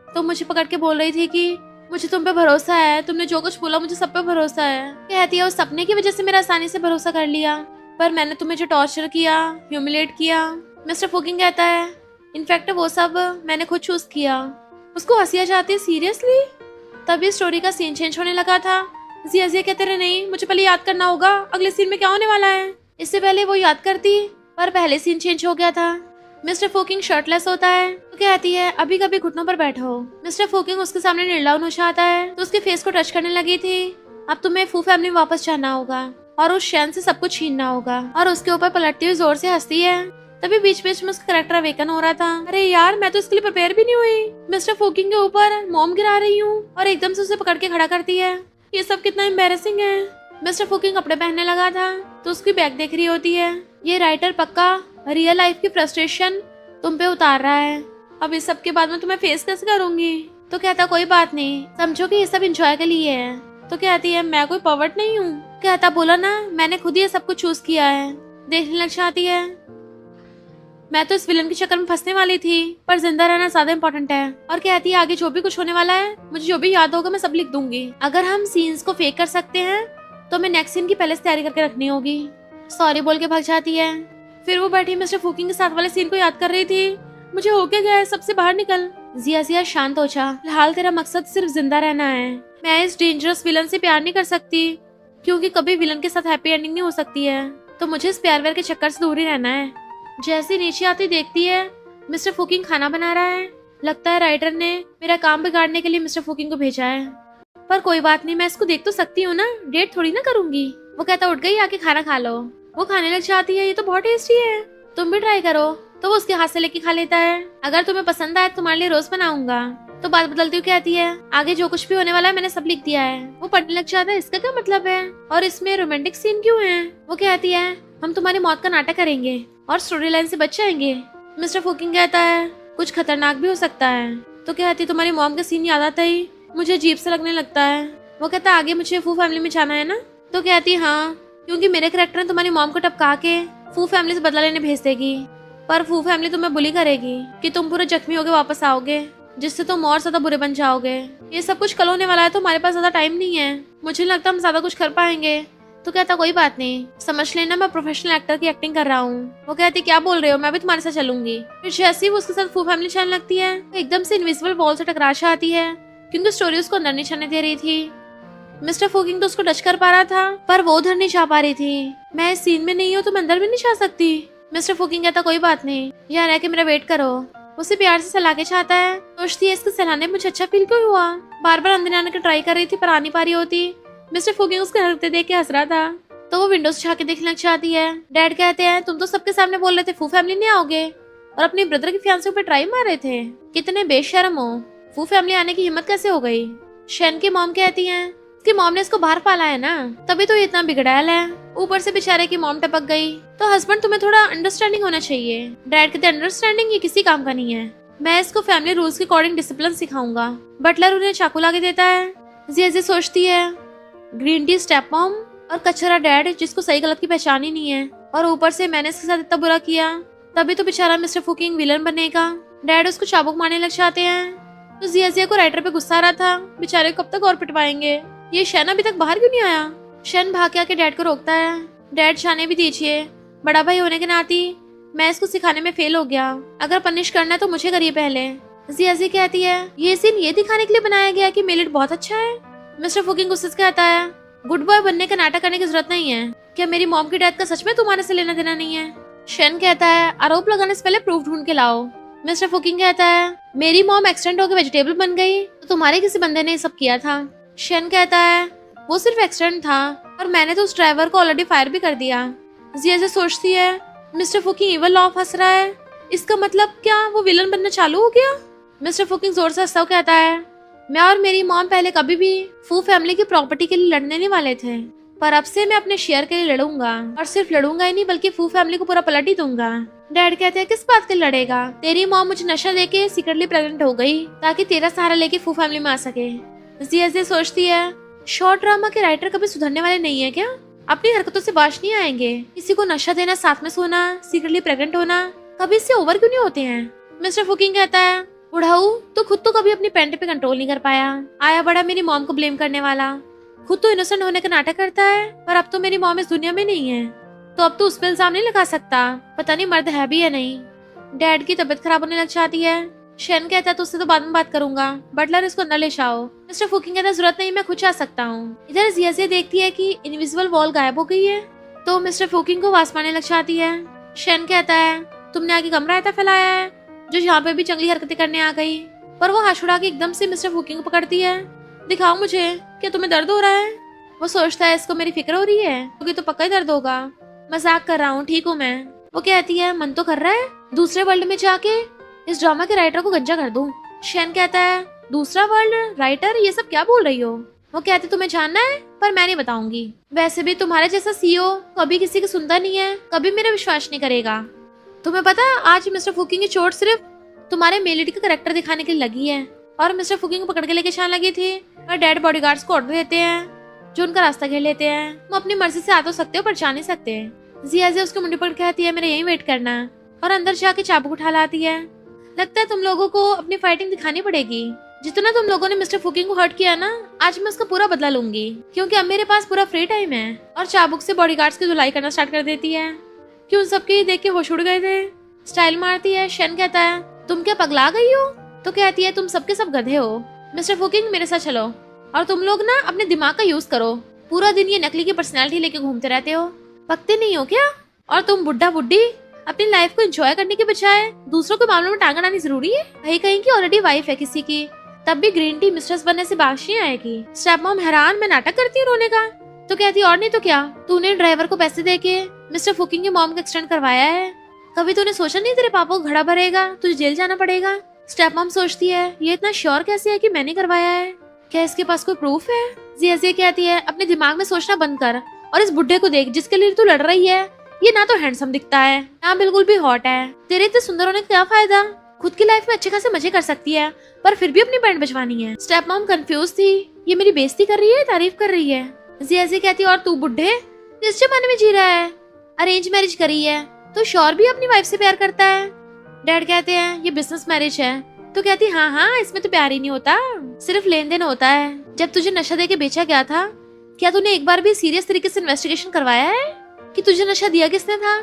तो मुझे पकड़ के बोल रही थी कि मुझे तुम पे भरोसा है, तुमने जो कुछ बोला मुझे सब पे भरोसा है। कहती है उस सपने की वजह से मेरा आसानी से भरोसा कर लिया, पर मैंने तुम्हें जो टॉर्चर किया, ह्यूमिलेट किया। मिस्टर फुकिंग कहता है इनफैक्ट वो सब मैंने खुद चूज किया। उसको हंसी आ जाती है, सीरियसली। तभी स्टोरी का सीन चेंज होने लगा था। जिया कहते रहे नहीं मुझे पहले याद करना होगा अगले सीन में क्या होने वाला है। इससे पहले वो याद करती, पर पहले सीन चेंज हो गया था। मिस्टर फुकिंग शर्टलेस होता है, तो कहती है अभी कभी घुटनों पर बैठो। मिस्टर फुकिंग उसके सामने नील डाउन हो जाता है, तो उसके फेस को टच करने लगी थी। अब तुम्हें फू फैमिली में वापस जाना होगा और उस शैन से सब कुछ छीनना होगा, और उसके ऊपर पलटती हुई जोर से हंसती है। तभी बीच बीच में उसका कैरेक्टर अवेकन हो रहा था। अरे यार मैं तो इसके लिए प्रिपेयर भी नहीं हुई। मिस्टर फुकिंग के ऊपर मॉम गिरा रही हूँ और एकदम से उसे पकड़ के खड़ा करती है। ये सब कितना एम्बैरेसिंग है। मिस्टर फुकिंग कपड़े पहनने लगा था, तो उसकी बैग देख रही होती है। ये राइटर पक्का रियल लाइफ की फ्रस्ट्रेशन तुम पे उतार रहा है। अब इस सब के बाद मैं तुम्हें फेस कैसे करूंगी। तो कहता कोई बात नहीं, समझो कि ये सब एंजॉय के लिए है। तो कहती है मैं कोई पर्वर्ट नहीं हूँ। कहता बोला ना मैंने खुद ही ये सब कुछ चूज किया है। देखने लग जाती है मैं तो इस विलन के चक्कर में फंसने वाली थी, पर जिंदा रहना ज्यादा इम्पोर्टेंट है। और कहती है आगे जो भी कुछ होने वाला है मुझे जो भी याद होगा मैं सब लिख दूंगी। अगर हम सीन्स को फेक कर सकते हैं तो हमें नेक्स्ट सीन की पहले से तैयारी करके रखनी होगी। सॉरी बोल के भाग जाती है। फिर वो बैठी मिस्टर फुकिंग के साथ वाले सीन को याद कर रही थी। मुझे हो क्या गया है, सबसे बाहर निकल। जिया शांत हो जा, फिलहाल तेरा मकसद सिर्फ जिंदा रहना है। मैं इस डेंजरस विलन से प्यार नहीं कर सकती, क्योंकि कभी विलन के साथ हैप्पी एंडिंग नहीं हो सकती है। तो मुझे इस प्यार व्यार के चक्कर से दूर ही रहना है। जैसे नीचे आती देखती है मिस्टर फुकिंग खाना बना रहा है। लगता है राइटर ने मेरा काम बिगाड़ने के लिए मिस्टर फुकिंग को भेजा है, पर कोई बात नहीं, मैं इसको देख तो सकती हूँ ना, डेट थोड़ी ना करूंगी। वो कहता उठ गई, आके खाना खा लो। वो खाने लग जाती है, ये तो बहुत टेस्टी है, तुम भी ट्राई करो। तो वो उसके हाथ से लेके खा लेता है। अगर तुम्हें पसंद आए तुम्हारे लिए रोज बनाऊंगा। तो बात बदलती हुई कहती है आगे जो कुछ भी होने वाला है मैंने सब लिख दिया है। वो पढ़ने लग जाता है, इसका क्या मतलब है और इसमें रोमांटिक सीन क्यों है। वो कहती है हम तुम्हारी मौत का नाटक करेंगे और स्टोरी लाइन से बच जाएंगे। मिस्टर फुकिंग कहता है कुछ खतरनाक भी हो सकता है। तो कहती तुम्हारी मॉम का सीन याद आता ही मुझे अजीब सा लगने लगता है। वो कहता आगे मुझे फू फैमिली में जाना है ना। तो कहती हाँ, क्योंकि मेरे कैरेक्टर ने तुम्हारी मॉम को टपका के फू फैमिली से बदला लेने भेज देगी, पर फू फैमिली तुम्हें बुली करेगी कि तुम पूरे जख्मी होके वापस आओगे, जिससे तुम और ज्यादा बुरे बन जाओगे। ये सब कुछ कल होने वाला है, तो हमारे पास ज्यादा टाइम नहीं है। मुझे लगता हम ज्यादा कुछ कर पाएंगे। तो कहता कोई बात नहीं, समझ लेना मैं प्रोफेशनल एक्टर की एक्टिंग कर रहा हूँ। वो कहती क्या बोल रहे हो, मैं भी तुम्हारे साथ चलूंगी। फिर जैसे ही वो उसके साथ फू फैमिली चलने लगती है, एकदम से इनविजिबल वॉल से टकरा आती है, क्योंकि स्टोरी उसको अंदर नहीं चलने दे रही थी। मिस्टर फुकिंग तो उसको टच कर पा रहा था, पर वो उधर नहीं जा पा रही थी। मैं इस सीन में नहीं हूँ तो मैं अंदर भी नहीं जा सकती। मिस्टर फुकिंग कहता कोई बात नहीं, यहाँ रह के मेरा वेट करो। उसे प्यार से सहला के चाहता है। सोचती है इसके सहलाने में मुझे अच्छा फील क्यों हुआ। बार बार अंदर आने की ट्राई कर रही थी, पर आ नहीं पा रही होती। मिस्टर फुकिंग उसके हरकतें देख के हंस रहा था, तो वो विंडो से झांक के देखने लग जाती है। डैड कहते हैं तुम तो सबके सामने बोल रहे थे फू फैमिली नहीं आओगे, और अपने ब्रदर की फियांसे पे ट्राई मार रहे थे। कितने बेशर्म हो, फू फैमिली आने की हिम्मत कैसे हो गई। शैन की मॉम कहती है उसकी मॉम ने इसको बाहर पाला है ना, तभी तो ये इतना बिगड़ैल है। ऊपर से बेचारे की मॉम टपक गई। तो हस्बैंड तुम्हें थोड़ा अंडरस्टैंडिंग होना चाहिए। डैड कहते अंडरस्टैंडिंग ये किसी काम का नहीं है, मैं इसको फैमिली रूल्स के अकॉर्डिंग डिसिप्लिन सिखाऊंगा। बटलर उन्हें चाकू लाके देता है। जिया सोचती है ग्रीन टी स्टेप मॉम और कचरा डैड, जिसको सही गलत की पहचान ही नहीं है, और ऊपर से मैंने इसके साथ इतना बुरा किया, तभी तो बेचारा मिस्टर फुकिंग विलन बनेगा। डैड उसको चाबुक मारने लग जाते हैं। तो जिया को राइटर पे गुस्सा आ रहा था, बेचारे कब तक और पिटवाएंगे। ये शैन अभी तक बाहर क्यों नहीं आया। शैन भाग के आके डैड को रोकता है। डैड जाने भी दीजिए, बड़ा भाई होने के नाते मैं इसको सिखाने में फेल हो गया। अगर पनिश करना है तो मुझे करिए पहले। जियाजी कहती है ये सीन ये दिखाने के लिए बनाया गया कि मेलिड बहुत अच्छा है। मिस्टर फुकिंग गुस्से से कहता है गुड बॉय बनने का नाटक करने की जरूरत नहीं है। क्या मेरी मॉम की डेथ का सच में तुम्हारे से लेना देना नहीं है? शेन कहता है आरोप लगाने से पहले प्रूफ ढूंढ के लाओ। मिस्टर फुकिंग कहता है मेरी मॉम एक्सीडेंट होकर वेजिटेबल बन गई तो तुम्हारे किसी बंदे ने ये सब किया था। शेन कहता है वो सिर्फ एक्सीडेंट था और मैंने तो उस ड्राइवर को ऑलरेडी फायर भी कर दिया। जिया सोचती है मिस्टर फुकिंग इवल लॉ हंस रहा है, इसका मतलब क्या वो विलन बनना चालू हो गया? मिस्टर फुकिंग जोर से हंसता हुआ कहता है मैं और मेरी मॉम पहले कभी भी फू फैमिली की प्रॉपर्टी के लिए लड़ने नहीं वाले थे, पर अब से मैं अपने शेयर के लिए लड़ूंगा और सिर्फ लड़ूंगा ही नहीं बल्कि फू फैमिली को पूरा पलट ही दूंगा। डैड कहते हैं किस बात के लड़ेगा? तेरी मॉम मुझे नशा देके सीक्रेटली प्रेग्नेंट हो गई ताकि तेरा सहारा लेके फू फैमिली में आ सके। जिया सोचती है शॉर्ट ड्रामा के राइटर कभी सुधरने वाले नहीं है क्या? अपनी हरकतों से बाश नहीं आएंगे। किसी को नशा देना, साथ में सोना, सीक्रेटली प्रेग्नेंट होना कभी इससे ओवर क्यों नहीं होते हैं? मिस्टर फुकिंग कहता है बुढ़ाऊ तो खुद तो कभी अपनी पैंट पे कंट्रोल नहीं कर पाया, आया बड़ा मेरी मॉम को ब्लेम करने वाला। खुद तो इनोसेंट होने का नाटक करता है पर अब तो मेरी मॉम इस दुनिया में नहीं है तो अब तो उस पे इल्जाम नहीं लगा सकता। पता नहीं मर्द है भी या नहीं। डैड की तबीयत खराब होने लग जाती है। शेन कहता है तो उससे तो बाद में बात करूंगा, बटलर इसको अंदर ले जाओ। मिस्टर फुकिंग कहता है जरूरत नहीं, मैं खुद जा सकता हूँ। इधर जिया देखती है कि इनविजिबल वॉल गायब हो गई है तो मिस्टर फुकिंग को वास पाने लग जाती है। शेन कहता है तुमने आगे कमरा ऐसा फैलाया है जो यहाँ पे भी जंगली हरकतें करने आ गई, पर वो हाथ उड़ा के एकदम से मिस्टर फुकिंग को पकड़ती है। दिखाओ मुझे, क्या तुम्हें दर्द हो रहा है? वो सोचता है इसको मेरी फिक्र हो रही है क्योंकि तो पक्का ही दर्द होगा। मजाक कर रहा हूँ, ठीक हूँ मैं। वो कहती है मन तो कर रहा है दूसरे वर्ल्ड में जाके इस ड्रामा के राइटर को गंजा कर दूं। शेन कहता है दूसरा वर्ल्ड राइटर, ये सब क्या बोल रही हो? वो कहती तुम्हें जानना है पर मैं नहीं बताऊंगी। वैसे भी तुम्हारे जैसा सीईओ कभी किसी की सुनता नहीं है, कभी मेरा विश्वास नहीं करेगा। तुम्हें पता है आज मिस्टर फुकिंग की चोट सिर्फ तुम्हारे मेलिडी का करेक्टर दिखाने के लिए लगी है और मिस्टर फुकिंग को पकड़ के लेके जाने लगी थी और डैड बॉडीगार्ड्स को ऑर्डर देते हैं जो उनका रास्ता घेर लेते हैं। वो अपनी मर्जी से आ तो सकते हो पर जा नहीं सकते। जिया उसकी मुंडी पकड़ कहती है मेरे यहीं वेट करना और अंदर जाके चाबुक उठा लाती है। लगता है तुम लोगों को अपनी फाइटिंग दिखानी पड़ेगी। जितना तुम लोगों ने मिस्टर फुकिंग को हर्ट किया ना, आज मैं उसका पूरा बदला लूंगी क्योंकि अब मेरे पास पूरा फ्री टाइम है। और चाबुक से बॉडीगार्ड्स की धुलाई करना स्टार्ट कर देती है कि उन सबके देख के होश उड़ गए थे। स्टाइल मारती है। शेन कहता है तुम क्या पगला गई हो? तो कहती है तुम सबके सब गधे हो। मिस्टर फुकिंग मेरे साथ चलो और तुम लोग ना अपने दिमाग का यूज करो। पूरा दिन ये नकली की पर्सनैलिटी लेके घूमते रहते हो, पकते नहीं हो क्या? और तुम बुड्ढा बुड्ढी अपनी लाइफ को एंजॉय करने के बजाय दूसरों के मामलों में टांग अड़ानी जरूरी है? कहीं कहीं की ऑलरेडी वाइफ है किसी की, तब भी ग्रीन टी मिस्ट्रेस बनने से बाश नहीं आएगी। स्टेप मॉम हैरान, मैं नाटक करती हूँ रोने का? तो कहती और नहीं तो क्या, तूने ड्राइवर को पैसे देके मिस्टर फुकिंग की मॉम को एक्सटेंड करवाया है। कभी तूने सोचा नहीं तेरे पापा को घड़ा भरेगा, तुझे जेल जाना पड़ेगा? स्टेप मॉम सोचती है ये इतना श्योर कैसे है कि मैंने करवाया है? क्या इसके पास कोई प्रूफ है? जिया कहती है अपने दिमाग में सोचना बंद कर और इस बुड्ढे को देख जिसके लिए तू लड़ रही है। ये ना तो हैंडसम दिखता है ना बिल्कुल भी हॉट है। तेरे इतने सुंदर होने का क्या फायदा? खुद की लाइफ में अच्छे खासे मजे कर सकती है पर फिर भी अपनी बैंड बजवानी है। स्टेप मॉम कंफ्यूज थी, ये मेरी बेइज्जती कर रही है तारीफ कर रही है। जिया कहती है और तू बुड्ढे किस जमाने में जी रहा है? अरेंज मैरिज करी है तो श्योर भी अपनी वाइफ से प्यार करता है। डैड कहते हैं ये बिजनेस मैरिज है। तो कहती हाँ हाँ इसमें तो प्यार ही नहीं होता, सिर्फ लेन देन होता है। जब तुझे नशा देके बेचा गया था क्या तूने एक बार भी सीरियस तरीके से इन्वेस्टिगेशन करवाया है कि तुझे नशा दिया किसने था?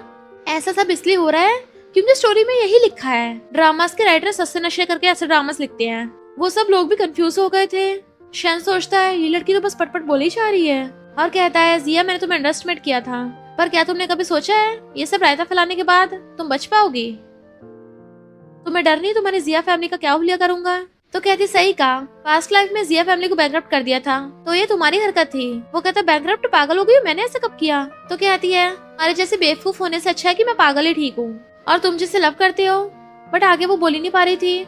ऐसा सब इसलिए हो रहा है क्योंकि स्टोरी में यही लिखा है। ड्रामास के राइटर सस्ते नशे करके ऐसे ड्रामास लिखते हैं। वो सब लोग भी कंफ्यूज हो गए थे। शैन सोचता है ये लड़की तो बस पटपट बोली जा रही है और कहता है जिया मैंने तुम्हें अंडरएस्टिमेट किया था, पर क्या तुमने कभी सोचा है ये सब रायता फैलाने के बाद तुम बच पाओगी? तुम्हें डर नहीं तुम्हारी जिया फैमिली का क्या हुलिया करूंगा? तो कहती सही कहा, पास्ट लाइफ में जिया फैमिली को बैंकरप्ट कर दिया था तो ये तुम्हारी हरकत थी। वो कहता बैंकरप्ट? पागल हो गई, मैंने ऐसा कब किया? तो कहती है हमारे जैसे बेवकूफ होने से अच्छा है कि मैं पागल ही ठीक हूँ और तुम जिससे लव करते हो। बट आगे वो बोली नहीं पा रही थी।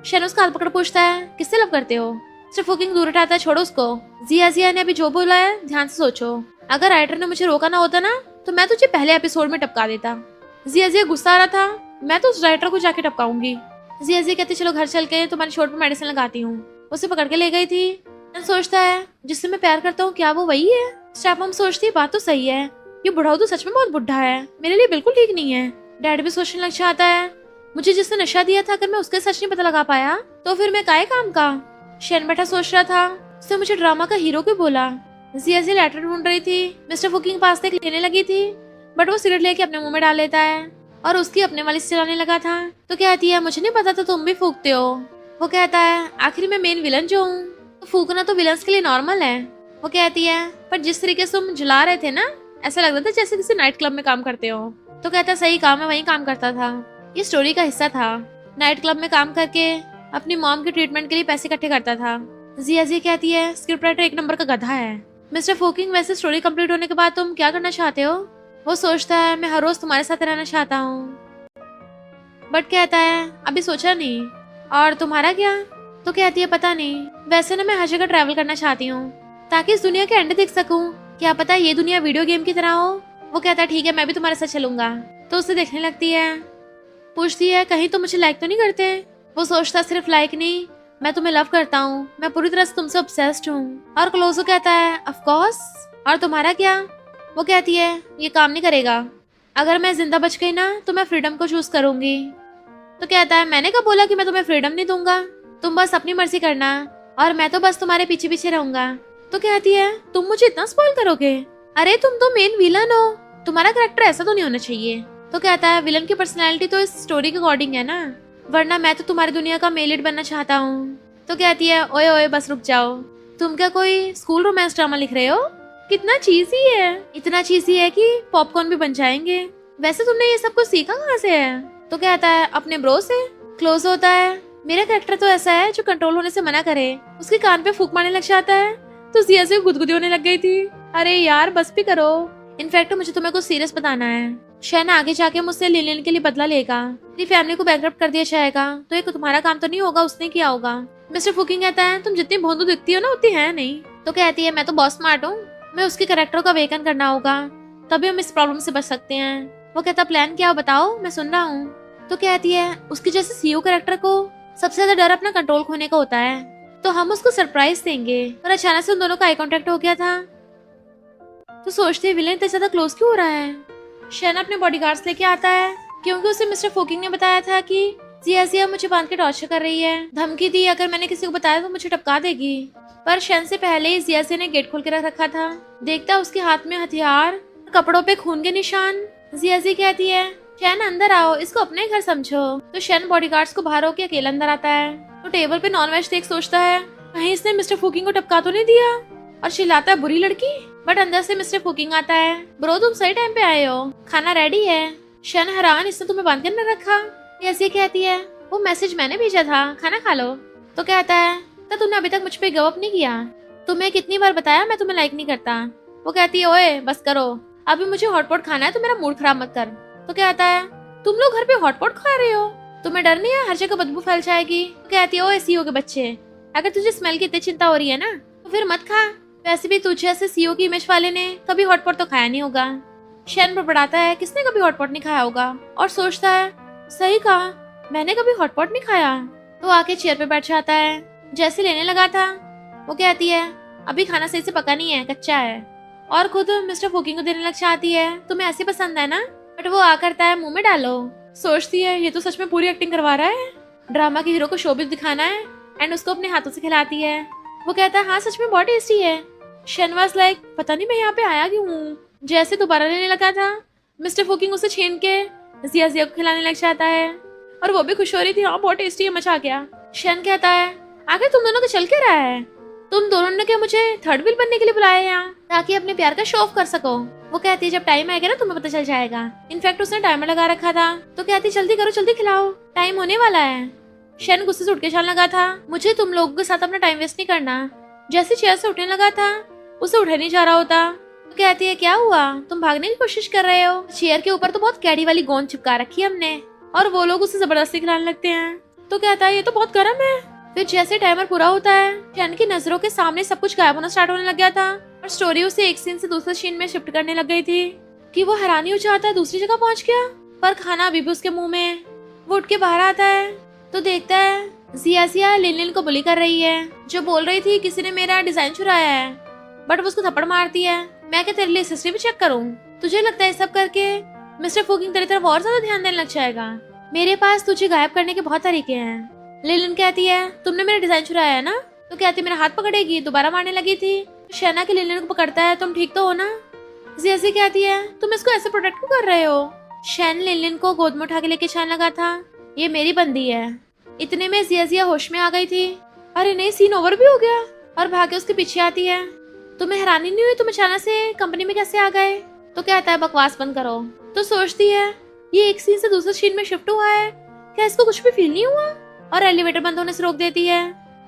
शैन उसका हाथ पकड़ पूछता है किससे लव करते हो? सिर्फ फुकिंग दूर हटाता है, छोड़ो उसको। जिया ने अभी जो बोला है ध्यान से सोचो। अगर राइटर ने मुझे रोका ना होता ना तो मैं तुझे पहले एपिसोड में टपका देता। जिया गुस्सा आ रहा था, मैं तो उस राइटर को जाके टपकाऊंगी। जिया कहती चलो घर चल के तुम्हारी चोट पर मेडिसिन लगाती हूँ। उसे पकड़ के ले गई थी। सोचता है जिससे मैं प्यार करता हूँ क्या वो वही है? स्टेप मॉम सोचती बात तो सही है, ये बुढ़ाऊ तो सच में बहुत बुढ़ा है, मेरे लिए बिल्कुल ठीक नहीं है। डैड भी सोचने लग जाता है मुझे जिसने नशा दिया था अगर मैं उसके सच नहीं पता लगा पाया तो फिर मैं काय काम का? शैन बैठा सोच रहा था उसने मुझे ड्रामा का हीरो क्यों बोला? जिया लेटर ढूंढ रही थी। मिस्टर फुकिंग पास तक लेने लगी थी बट वो सिगरेट लेके अपने मुंह में डाल लेता है। और उसकी अपने वाली से चलाने लगा था। तो कहती है मुझे नहीं पता था तुम भी फूकते हो। वो कहता है आखिर मैं मेन विलन जो हूँ, तो फूकना तो विलन्स के लिए नॉर्मल है। वो कहती है पर जिस तरीके से तुम जला रहे थे ना, ऐसा लग रहा था जैसे किसी नाइट क्लब में काम करते हो। तो कहता है सही काम है, वहीं काम करता था, ये स्टोरी का हिस्सा था। नाइट क्लब में काम करके अपनी मॉम के ट्रीटमेंट के लिए पैसे इकट्ठे करता था। जिया जी कहती है स्क्रिप्ट राइटर एक नंबर का गधा है। मिस्टर फूकिंग वैसे स्टोरी कंप्लीट होने के बाद तुम क्या करना चाहते हो? वो सोचता है मैं हर रोज तुम्हारे साथ रहना चाहता हूँ, बट कहता है अभी सोचा नहीं। और तुम्हारा क्या? तो कहती है पता नहीं, वैसे ना मैं हर जगह ट्रैवल करना चाहती हूँ ताकि इस दुनिया के एंड देख सकूं। क्या पता ये दुनिया वीडियो गेम की तरह हो। वो कहता है ठीक है मैं भी तुम्हारे साथ चलूंगा। तो उसे देखने लगती है, पूछती है कहीं तुम मुझे लाइक तो नहीं करते? वो सोचता सिर्फ लाइक नहीं, मैं तुम्हें लव करता हूँ, मैं पूरी तरह से तुमसे ऑब्सेस्ड हूँ। और क्लोजो कहता है ऑफ कोर्स। और तुम्हारा क्या? वो कहती है ये काम नहीं करेगा, अगर मैं जिंदा बच गई ना तो मैं फ्रीडम को चूज करूंगी। तो कहता है मैंने कब बोला कि मैं तुम्हें फ्रीडम नहीं दूंगा, तुम बस अपनी मर्जी करना और मैं तो बस तुम्हारे पीछे पीछे रहूंगा। तो कहती है तुम मुझे इतना स्पॉइल करोगे? अरे तुम तो मेन विलन हो, तुम्हारा कैरेक्टर ऐसा तो नहीं होना चाहिए। तो कहता है विलन की पर्सनैलिटी तो इस स्टोरी के अकॉर्डिंग है ना, वरना मैं तो तुम्हारी दुनिया का मेल लीड बनना चाहता हूँ। तो कहती है ओए ओए बस रुक जाओ, तुम क्या कोई स्कूल रोमांस ड्रामा लिख रहे हो? कितना चीजी है, इतना चीजी है कि पॉपकॉर्न भी बन जाएंगे। वैसे तुमने ये सब कुछ सीखा कहाँ से है? तो कहता है अपने ब्रो से। क्लोज होता है मेरा कैरेक्टर तो ऐसा है जो कंट्रोल होने से मना करे, उसके कान पे फूंक मारने लग जाता है। तो जिया से गुदगुदी होने लग गई थी। अरे यार बस भी करो, इनफैक्ट मुझे तुम्हें कुछ सीरियस बताना है। शैन आगे जाके मुझसे लिलियन के लिए बदला लेगा, तेरी फैमिली को बैंकरप्ट कर दिया जाएगा, तो ये तुम्हारा काम तो नहीं होगा, उसने किया होगा। मिस्टर फुकिंग कहता है तुम जितनी भोंदू दिखती हो ना उतनी है नहीं। तो कहती है मैं तो बहुत स्मार्ट हूँ, मैं उसके कैरेक्टर को अवेकन करना होगा, तभी हम इस प्रॉब्लम से बच सकते हैं। वो कहता प्लान क्या बताओ, मैं सुन रहा हूँ। तो कहती है उसकी जैसे सीईओ कैरेक्टर को सबसे ज्यादा डर अपना कंट्रोल खोने का होता है, तो हम उसको सरप्राइज देंगे। और अचानक से उन दोनों का आई कांटेक्ट हो गया था। तो सोचते हैं विलेन इतना ज्यादा क्लोज क्यों हो रहा है। शैन अपने बॉडीगार्ड्स लेके आता है क्योंकि उसे मिस्टर फोकिंग ने बताया था कि जिया मुझे बांध के टॉर्चर कर रही है, धमकी दी अगर मैंने किसी को बताया तो मुझे टपका देगी। पर शैन से पहले ही जिया ने गेट खोल के रख रखा था। देखता उसके हाथ में हथियार, कपड़ों पे खून के निशान। जिया कहती है शैन अंदर आओ, इसको अपने घर समझो। तो शैन बॉडीगार्ड्स को बाहर होके अकेला अंदर आता है। तो टेबल पे नॉनवेज देख सोचता है कहीं इसने मिस्टर फुकिंग को टपका तो नहीं दिया, और चिल्लाता है बुरी लड़की। बट अंदर से मिस्टर फुकिंग आता है, ब्रो तुम सही टाइम पे आए हो, खाना रेडी है। शैन हैरान, इसने तुम्हें बंद करने रखा। ऐसी कहती है वो मैसेज मैंने भेजा था, खाना खा लो। तो कहता है तो तुमने अभी तक मुझ पे गिव अप नहीं किया, तुम्हें कितनी बार बताया मैं तुम्हें लाइक नहीं करता। वो कहती है ओए बस करो, अभी मुझे हॉटपॉट खाना है, तो मेरा मूड खराब मत कर। तो कहता है तुम लोग घर पे हॉटपॉट खा रहे हो, तुम्हें डर नहीं है हर जगह बदबू फैल जाएगी। तो कहती है ओए सीईओ के बच्चे, अगर तुझे स्मेल की इतनी चिंता हो रही है ना तो फिर मत खा, वैसे भी तुझे ऐसे सीईओ की इमेज वाले ने कभी हॉटपॉट तो खाया नहीं होगा। शैन बड़बड़ाता है किसने कभी हॉटपॉट नहीं खाया होगा, और सोचता है सही कहा, मैंने कभी हॉटपॉट नहीं खाया। तो आके चेयर पे बैठ जाता है, जैसे लेने लगा था। वो कहती है अभी खाना सही से पका नहीं है, कच्चा है। और खुद मिस्टर फुकिंग को देने लग जाती है, तुम्हें ऐसे पसंद है ना। बट वो आ करता है मुंह में डालो। सोचती है ये तो सच में पूरी एक्टिंग करवा रहा है, ड्रामा के हीरो को शोबित दिखाना है, एंड उसको अपने हाथों से खिलाती है। वो कहता है हाँ सच में बहुत टेस्टी है। शैन वाज लाइक पता नहीं मैं यहाँ पे आया क्यों हूँ। जैसे दोबारा लेने लगा था, मिस्टर फुकिंग उसे छीन के जिया को खिलाने लग जाता है, और वो भी खुश हो रही थी, हाँ बहुत टेस्टी है, मजा आ गया। शैन कहता है आखिर तुम दोनों का चल क्या रहा है, तुम दोनों ने क्या मुझे थर्ड व्हील बनने के लिए बुलाया यहाँ, ताकि अपने प्यार का शो ऑफ कर सको। वो कहती है जब टाइम आएगा ना तुम्हें पता चल जाएगा। इनफैक्ट उसने टाइमर लगा रखा था। तो कहती जल्दी करो, जल्दी खिलाओ, टाइम होने वाला है। शैन गुस्से से उठ के चलने लगा था, मुझे तुम लोगों के साथ अपना टाइम वेस्ट नहीं करना। जैसे चेयर से उठने लगा था, उसे उठे नहीं जा रहा होता। तो कहती है क्या हुआ, तुम भागने की कोशिश कर रहे हो। चेयर के ऊपर तो बहुत कैडी वाली गोंद चिपका रखी है हमने, और वो लोग उसे जबरदस्ती खिलाने लगते हैं। तो कहता है ये तो बहुत गर्म है। फिर जैसे टाइमर पूरा होता है, शैन की नजरों के सामने सब कुछ गायब होना स्टार्ट होने लग गया था, और स्टोरी उसे एक सीन से दूसरे सीन में शिफ्ट करने लग गई थी कि वो हैरानी हो जाता है दूसरी जगह पहुंच गया, पर खाना अभी भी उसके मुंह में। वो उठ के बाहर आता है तो देखता है जिया लिन को बुली कर रही है, जो बोल रही थी किसी ने मेरा डिजाइन चुराया है। बट वो उसको थप्पड़ मारती है, मैं क्या तेरे लिए हिस्ट्री भी चेक करूं, तुझे लगता है सब करके मिस्टर फुकिंग तेरी तरफ और ज्यादा ध्यान देने लग जाएगा। मेरे पास तुझे गायब करने के बहुत तरीके हैं। लिलिन कहती है तुमने मेरा डिजाइन चुराया है ना। तो कहती मेरा हाथ पकड़ेगी, दोबारा मारने लगी थी। शैना के लिलिन को पकड़ता है, तुम ठीक तो हो ना। जिया कहती है तुम इसको ऐसे प्रोटेक्ट क्यों कर रहे हो, शैन लिनलिन को गोद में उठा के लेके जाने लगा था। ये मेरी बंदी है। इतने में जिया होश में आ गई थी। अरे नहीं, सीन ओवर भी हो गया। और भागे उसके पीछे आती है। तुम्हें हैरानी नहीं हुई तुम अचानक से कंपनी में कैसे आ गए? तो कहता है बकवास बंद करो। तो सोचती है ये एक सीन से दूसरे सीन में शिफ्ट हुआ है, क्या इसको कुछ भी फील नहीं हुआ? और एलिवेटर बंद होने से रोक देती है।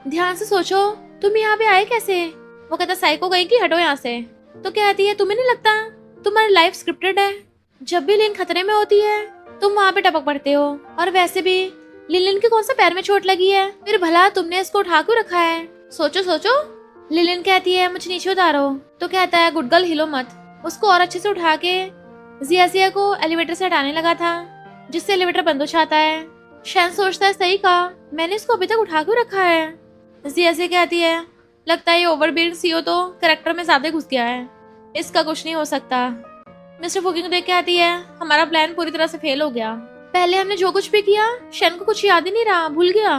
ध्यान से सोचो, तुम यहाँ पे आए कैसे? वो कहता साइको गई कि हटो यहाँ से। तो कहती है तुम्हें नहीं लगता तुम्हारी लाइफ स्क्रिप्टेड है? जब भी लिन खतरे में होती है तुम वहाँ पे टपक पड़ते हो। और वैसे भी लिलिन के कौन सा पैर में चोट लगी है, फिर भला तुमने इसको उठा क्यों रखा है? सोचो सोचो। लिलिन कहती है मुझे नीचे उतारो। तो कहता है गुड गर्ल हिलो मत। उसको और अच्छे से उठा के जिया को एलिवेटर से हटाने लगा था, जिससे एलिवेटर बंद हो जाता है। शैन सोचता है सही कहा, मैंने इसको अभी तक उठा क्यों रखा है? जिया कहती है लगता है ये ओवरबीइंग सीईओ तो कैरेक्टर में ज्यादा घुस गया है, इसका कुछ नहीं हो सकता। मिस्टर फुकिंग देख के आती है हमारा प्लान पूरी तरह से फेल हो गया। पहले हमने जो कुछ भी किया शैन को कुछ याद ही नहीं रहा, भूल गया।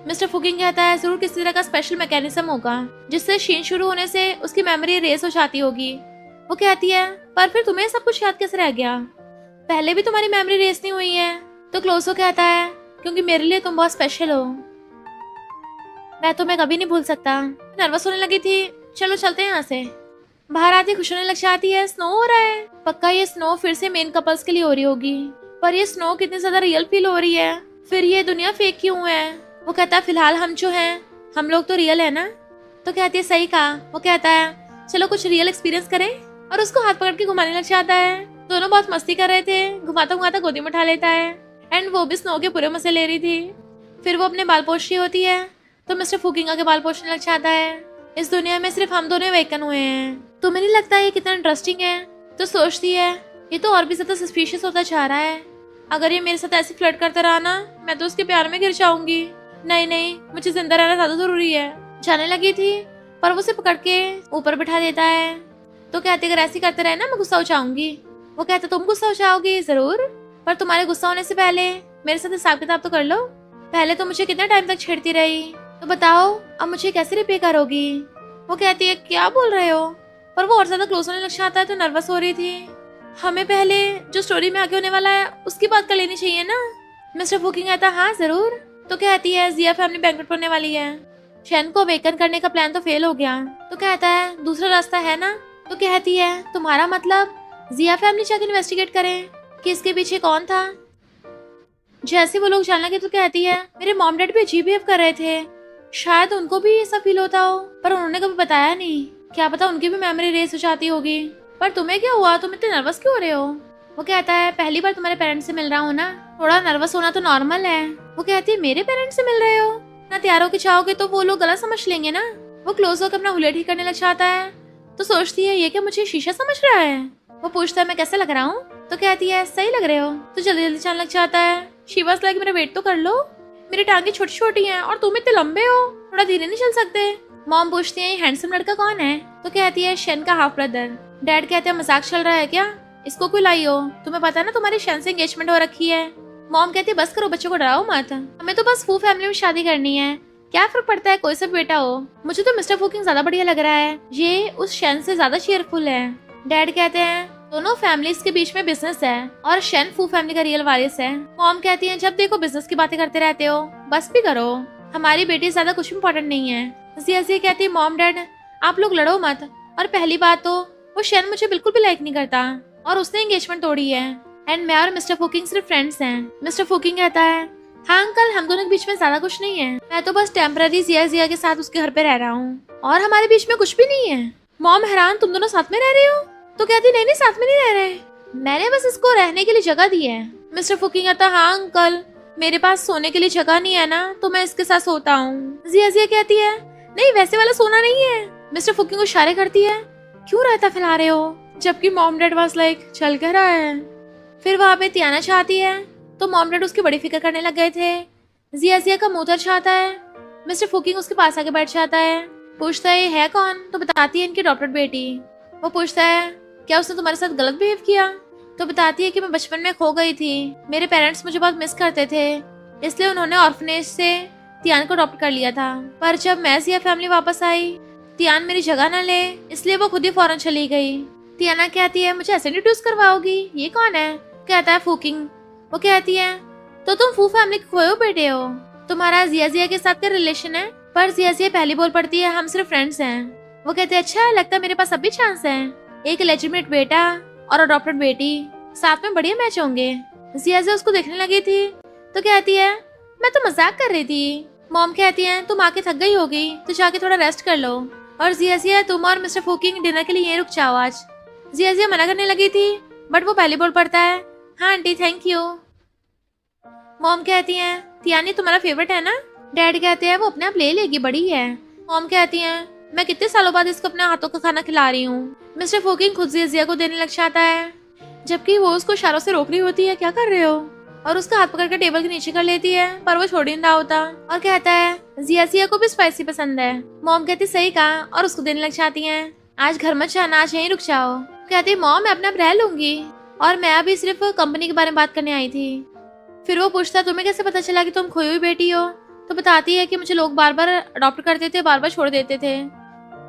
मिस्टर फुकिंग कहता है जरूर किसी तरह का स्पेशल मैकेनिज्म होगा जिससे सीन शुरू होने से उसकी मेमोरी रेस हो जाती होगी। वो कहती है पर फिर तुम्हें सब कुछ याद कैसे रह गया? पहले भी तुम्हारी मेमोरी रेस नहीं हुई है। तो क्लोसो कहता है क्योंकि मेरे लिए तुम बहुत स्पेशल हो, मैं तुम्हें कभी नहीं भूल सकता। नर्वस होने लगी थी, चलो चलते हैं यहाँ से। बाहर आती खुश होने लग जाती है, स्नो हो रहा है। पक्का ये स्नो फिर से मेन कपल्स के लिए हो रही होगी, पर ये स्नो कितनी ज्यादा रियल फील हो रही है, फिर ये दुनिया फेक क्यों है? वो कहता है फिलहाल हम जो हैं हम लोग तो रियल है ना। तो कहती है सही कहा। वो कहता है चलो कुछ रियल एक्सपीरियंस करें, और उसको हाथ पकड़ के घुमाने लग जाता है। दोनों बहुत मस्ती कर रहे थे, घुमाता घुमाता गोदी में उठा लेता है। एंड वो भी स्नो के पूरे मजे ले रही थी। फिर वो अपने बाल पोछ रही होती है तो मिस्टर फुकिंगा के बाल पोछने लग जाता है। इस दुनिया में सिर्फ हम दोनों वेकन हुए हैं, तुम्हें नहीं लगता ये कितना इंटरेस्टिंग है? तो सोचती है ये तो और भी ज्यादा सस्पिशियस होता जा रहा है, अगर ये मेरे साथ ऐसे फ्लर्ट करता रहा ना मैं तो उसके प्यार में गिर जाऊंगी। नहीं नहीं, मुझे जिंदा रहना ज्यादा जरूरी है। जाने लगी थी पर वो उसे पकड़ के ऊपर बिठा देता है। तो कहते अगर ऐसे करते रहे ना मैं गुस्सा हो जाऊंगी। वो कहता तुम गुस्सा हो जाओगी जरूर, पर तुम्हारे गुस्सा होने से पहले मेरे साथ हिसाब किताब तो कर लो। पहले तो मुझे कितना टाइम तक छेड़ती रही, तो बताओ अब मुझे कैसे रिपे करोगी? वो कहती है क्या बोल रहे हो? पर वो और ज्यादा क्लोज होने लग जाता है तो नर्वस हो रही थी। हमें पहले जो स्टोरी में आगे होने वाला है उसकी बात कर लेनी चाहिए ना। मिस्टर फुकिंग कहता हाँ जरूर। तो कहती है जिया फैमिली बैंकरप्ट होने वाली है, शैन को अवेकन करने का प्लान तो फेल हो गया। तो कहता है दूसरा रास्ता है ना। तो कहती है तुम्हारा मतलब जिया फैमिली जाके इन्वेस्टिगेट करें कि इसके पीछे कौन था? जैसे वो लोग जानने लगे तो कहती है मेरे मॉम डैड भी अजीब बिहेव कर रहे थे, शायद उनको भी ऐसा फील होता हो, पर उन्होंने कभी बताया नहीं। क्या पता उनकी भी मेमोरी रेस हो जाती होगी। पर तुम्हें क्या हुआ, तुम इतने नर्वस क्यों हो रहे हो? वो कहता है पहली बार तुम्हारे पेरेंट्स से मिल रहा हूँ ना, थोड़ा नर्वस होना तो नॉर्मल है। वो कहती है मेरे पेरेंट्स से मिल रहे हो ना, तैयार होके चाहोगे तो वो लोग गलत समझ लेंगे ना। वो क्लोज होकर अपना हुलिया ठीक करने लग जाता है। तो सोचती है ये क्या मुझे शीशा समझ रहा है? वो पूछता है मैं कैसे लग रहा हूँ? तो कहती है सही लग रहे हो। तो जल्दी जल्दी चलने लग जाता है। शीवास लाइक मेरा वेट तो कर लो, मेरी टांगे छोटी छोटी हैं और तुम इतने लंबे हो, थोड़ा धीरे नहीं चल सकते? मॉम पूछती है ये हैंडसम लड़का कौन है? तो कहती है शैन का हाफ ब्रदर। डैड कहते हैं मजाक चल रहा है क्या, इसको क्यों लाई हो? तुम्हें पता है ना तुम्हारी शैन से एंगेजमेंट हो रखी है। मॉम कहती है बस करो, बच्चों को डराओ मत, हमें तो बस फू फैमिली में शादी करनी है, क्या फर्क पड़ता है कोई सा बेटा हो। मुझे तो मिस्टर फुकिंग ज्यादा बढ़िया लग रहा है, ये उस शैन से ज्यादा चीयरफुल है। डैड कहते हैं दोनों फैमिलीज के बीच में बिजनेस है और शैन फू फैमिली का रियल वारिस है। मॉम कहती है जब देखो बिजनेस की बातें करते रहते हो, बस भी करो, हमारी बेटी ज्यादा कुछ इम्पोर्टेंट नहीं है। जिया कहती है मॉम डैड आप लोग लड़ो मत, और पहली बात तो वो शैन मुझे बिल्कुल भी लाइक नहीं करता और उसने एंगेजमेंट तोड़ी है, एंड मैं और मिस्टर फुकिंग सिर्फ फ्रेंड्स हैं। मिस्टर फुकिंग कहता है हाँ अंकल हम दोनों के बीच में ज्यादा कुछ नहीं है, मैं तो बस टेम्पररी जिया के साथ उसके घर पे रह रहा हूँ और हमारे बीच में कुछ भी नहीं है। मॉम हैरान तुम दोनों साथ में रह रहे हो? तो कहती नहीं नहीं साथ में नहीं रह रहे, मैंने बस इसको रहने के लिए जगह दी है। मिस्टर फुकिंग कहता हाँ अंकल मेरे पास सोने के लिए जगह नहीं है ना, तो मैं इसके साथ सोता हूँ। जिया कहती है नहीं वैसे वाला सोना नहीं है। मिस्टर फुकिंग को इशारे करती है क्यों रहता फैला रहे हो, जबकि मॉम डैड वाज लाइक चल क्या रहा है। फिर वहाँ पे तियाना चाहती है तो मॉम डैड उसकी बड़ी फिक्र करने लग गए थे। जिया का मुंह उतर जाता है। मिस्टर फुकिंग उसके पास आके बैठ जाता है, पूछता है ये है कौन? तो बताती है इनकी अडॉप्टेड बेटी। वो पूछता है क्या उसने तुम्हारे साथ गलत बिहेव किया? तो बताती है कि मैं बचपन में खो गई थी, मेरे पेरेंट्स मुझे बहुत मिस करते थे, इसलिए उन्होंने ऑर्फनेज से तियान को अडॉप्ट कर लिया था, पर जब मैं जिया फैमिली वापस आई तियान मेरी जगह न ले, इसलिए वो खुद ही फौरन चली गई। तियाना कहती है मुझे ऐसे इंट्रोड्यूस करवाओगी, ये कौन है? कहता है फूकिंग। वो कहती है तो तुम फू फैमिली के खोए बेटे हो, तुम्हारा जिया जिया के साथ क्या रिलेशन है? पर जिया जिया पहली बोल पड़ती है हम सिर्फ फ्रेंड्स हैं। वो कहते हैं अच्छा, लगता है मेरे पास अभी चांस है, एक लेजिटिमेट बेटा और अडॉप्टेड बेटी, साथ में बढ़िया मैच होंगे। जिया जिया उसको देखने लगी थी तो कहती है मैं तो मजाक कर रही थी। मॉम कहती है तुम आके थक गई होगी तो जाके थोड़ा रेस्ट कर लो, और जिया जिया तुम और मिस्टर फूकिंग डिनर के लिए यहीं रुक जाओ आज। जिया जिया मना करने लगी थी बट वो पहले बोल पड़ता है हाँ आंटी थैंक यू। मॉम कहती है तियानी तुम्हारा फेवरेट है ना? डैड कहते हैं वो अपने आप ले लेगी, बड़ी है। मॉम कहती है मैं कितने सालों बाद इसको अपने हाथों का खाना खिला रही हूँ। मिस्टर फूकिंग खुद जिया को देने लग जाता है, जबकि वो उसको इशारों से रोक रही होती है क्या कर रहे हो, और उसका हाथ पकड़ कर टेबल के नीचे कर लेती है, पर वो छोड़ ही नहीं रहा होता और कहता है जिया को भी स्पाइसी पसंद है। मॉम कहती सही कहा और उसको देने लग जाती है आज घर मत जाना, आज यहीं रुक जाओ। कहती मॉम मैं अपने आप रह लूंगी, और मैं अभी सिर्फ कंपनी के बारे में बात करने आई थी। फिर वो पूछता तुम्हें कैसे पता चला कि तुम खोई हुई बेटी हो? तो बताती है कि मुझे लोग बार बार अडॉप्ट करते थे, बार बार छोड़ देते थे,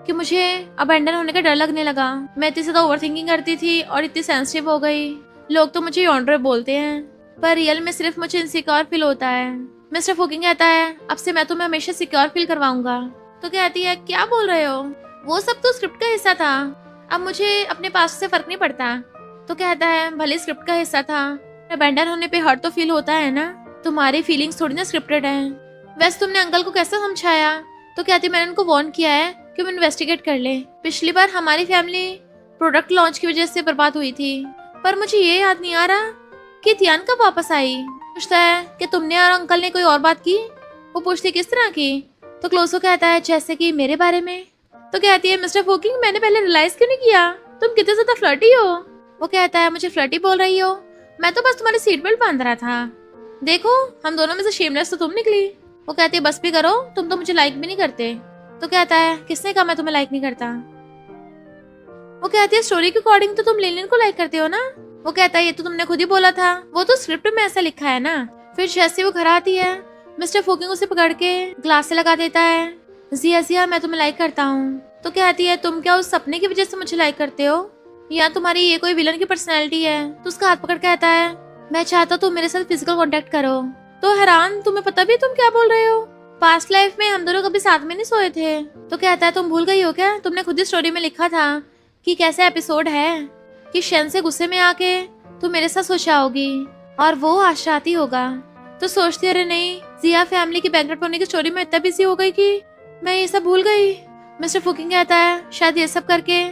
कि मुझे अबेंडन होने का डर लगने लगा। मैं इतनी ज्यादा ओवर थिंकिंग करती थी और इतनी सेंसिटिव हो गई। लोग तो मुझे यॉन्ड्रे बोलते हैं, पर रियल में सिर्फ मुझे इनसिक्योर फील होता है। मिस्टर फूकिंग कहता है अब से मैं तुम्हें हमेशा सिक्योर फील करवाऊंगा। तो कहती है क्या बोल रहे हो, वो सब तो स्क्रिप्ट का हिस्सा था, अब मुझे अपने पास से फर्क नहीं पड़ता। तो कहता है भले स्क्रिप्ट का हिस्सा था, अबेंडन होने पे हर्ट तो फील होता है ना, तुम्हारी फीलिंग्स थोड़ी ना स्क्रिप्टेड है। वैसे तुमने अंकल को कैसे समझाया? तो कहती मैंने उनको वार्न किया है कि वो इन्वेस्टिगेट कर ले। पिछली बार हमारी फैमिली प्रोडक्ट लॉन्च की वजह से बर्बाद हुई थी, पर मुझे ये याद नहीं आ रहा कि तियान कब वापस आई। पूछता है कि तुमने और अंकल ने कोई और बात की? वो पूछती किस तरह की? तो क्लोसो कहता है जैसे कि मेरे बारे में। तो कहती है मिस्टर फूकिंग मैंने पहले रियलाइज क्यों नहीं किया, तुम कितने ज्यादा फ्लर्टी हो। वो कहता है मुझे फ्लर्टी बोल रही हो, मैं तो बस तुम्हारी सीट बेल्ट बांध रहा था, देखो हम दोनों में से शेमलेस तो तुम निकली। वो कहती है बस भी करो, तुम तो मुझे लाइक भी नहीं करते। तो कहता है किसने कहा मैं तुम्हें लाइक नहीं करता? वो कहती है स्टोरी के अकॉर्डिंग तो तुम लिलियन को लाइक करते हो ना। वो कहता है ये तो तुमने खुद ही बोला था, वो तो स्क्रिप्ट में ऐसा लिखा है ना। फिर जैसे वो घर आती है मिस्टर फूकिंग उसे पकड़ के ग्लास से लगा देता है, जिया जिया मैं तुम्हें लाइक करता हूँ। तो कहती है तुम क्या उस सपने की वजह से मुझे लाइक करते हो, या तुम्हारी ये कोई विलन की पर्सनैलिटी है? तो उसका हाथ पकड़ कहता है मैं चाहता तुम मेरे साथ फिजिकल कांटेक्ट करो। तो हैरान तुम्हें पता भी तुम क्या बोल रहे हो, पास्ट लाइफ में हम दोनों कभी साथ में नहीं सोए थे। तो कहता है तुम भूल गई हो क्या, तुमने खुद ही स्टोरी में लिखा था कि कैसे एपिसोड है कि शन से गुस्से में आके तुम मेरे साथ सो जाओगी और वो आशाती होगा। तो सोचती अरे नहीं, जिया फैमिली की बैंकरप्ट होने की स्टोरी में इतना बिजी हो गई कि मैं ये सब भूल गई। मिस्टर फूकिंग कहता है शायद ये सब करके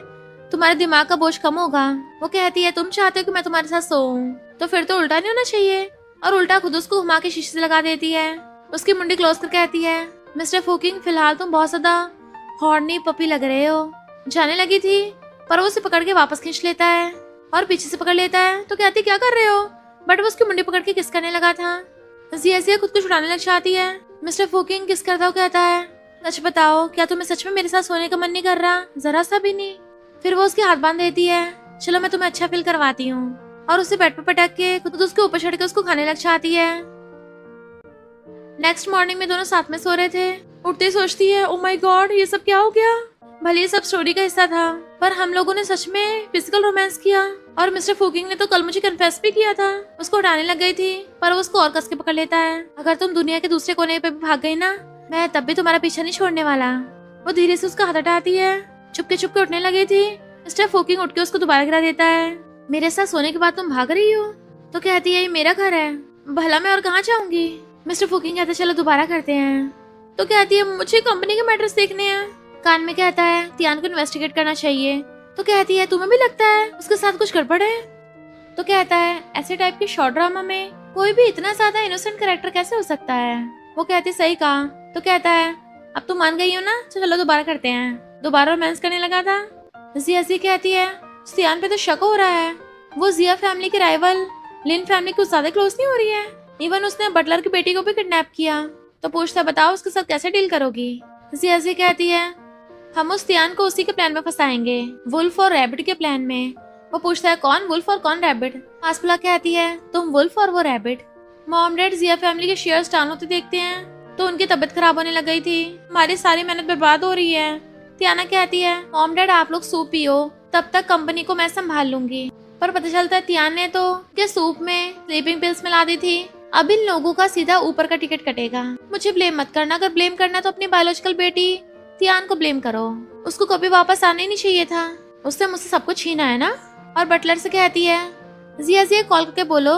तुम्हारे दिमाग का बोझ कम होगा। वो कहती है तुम चाहते हो कि मैं तुम्हारे साथ सोऊं, तो फिर तो उल्टा नहीं होना चाहिए, और उल्टा खुद उसको घुमा के शीशे से लगा देती है। उसकी मुंडी क्लोज कर कहती है मिस्टर फूकिंग फिलहाल तुम बहुत ज्यादा हॉर्नी पपी लग रहे हो। जाने लगी थी पर वो उसे पकड़ के वापस खींच लेता है और पीछे से पकड़ लेता है। तो कहती क्या कर रहे हो, बट वो उसकी मुंडी पकड़ के किस करने लगा था। जिया जिया खुद को छुड़ाने लग जाती है। मिस्टर फूकिंग किस करता हो कहता है सच बताओ क्या तुम्हें सच में मेरे साथ सोने का मन नहीं कर रहा? जरा सा भी नहीं। फिर वो उसके हाथ बांध देती है, चलो मैं तुम्हें अच्छा फील करवाती हूँ, और उसे बेड पे पटक के खुद उसके ऊपर चढ़ के उसको खाने लग जाती है। नेक्स्ट मॉर्निंग में दोनों साथ में सो रहे थे। उठते सोचती है ओ माय गॉड ये सब क्या हो गया, भले ये सब स्टोरी का हिस्सा था पर हम लोगों ने सच में फिजिकल रोमांस किया, और मिस्टर फूकिंग ने तो कल मुझे कन्फेस भी किया था। उसको उठाने लग गई थी पर वो उसको और कस के पकड़ लेता है, अगर तुम दुनिया के दूसरे कोने पे भी भाग गई ना, मैं तब भी तुम्हारा पीछा नहीं छोड़ने वाला। वो धीरे से उसका हाथ हटाती है, चुपके उठने लगी थी। मिस्टर फूकिंग उठ के उसको दोबारा गिरा देता है, मेरे साथ सोने के बाद तुम भाग रही हो? तो कहती है ये मेरा घर है, भला मैं और कहाँ जाऊंगी। मिस्टर फूकिंग कहता है चलो दोबारा करते हैं। तो कहती है मुझे कंपनी के मैटर्स देखने हैं। कान में कहता है तियान को इन्वेस्टिगेट करना चाहिए। तो कहती है तुम्हें भी लगता है उसके साथ कुछ गड़बड़ है? तो कहता है ऐसे टाइप के शॉर्ट ड्रामा में कोई भी इतना ज्यादा इनोसेंट कैरेक्टर कैसे हो सकता है। वो कहती सही कहा। तो कहता है अब तुम मान गई हो ना, तो चलो दोबारा करते हैं। दोबारा रोमांस करने लगा था। जिया कहती है तियान पे तो शक हो रहा है, वो जिया फैमिली के राइवल लिन फैमिली को ज्यादा क्लोज नहीं हो रही है, इवन उसने बटलर की बेटी को भी किडनैप किया। तो पूछता बताओ उसके साथ कैसे डील करोगी। जिया कहती है हम उस तियान को उसी के प्लान में फंसाएंगे, वुल्फ और रैबिट के प्लान में। वो पूछता है कौन वुल्फ और कौन रैबिट। आसपुला कहती है तुम वुल्फ और वो रैबिट। मॉम डैड जिया फैमिली के शेयर्स डाउन होते देखते हैं तो उनकी तबीयत खराब होने लग गई थी, हमारी सारी मेहनत बर्बाद हो रही है। तियाना कहती है मॉम डैड आप लोग सूप पियो, तब तक कंपनी को मैं संभाल लूंगी। पर पता चलता है तियान ने तो के सूप में स्लीपिंग पिल्स मिला दी थी। अब इन लोगों का सीधा ऊपर का टिकट कटेगा। मुझे ब्लेम मत करना, अगर ब्लेम करना तो अपनी बायोलॉजिकल बेटी तियान को ब्लेम करो। उसको कभी वापस आना ही नहीं चाहिए था, उससे मुझसे सब कुछ छीना है ना। और बटलर से कहती है जिया कॉल करके बोलो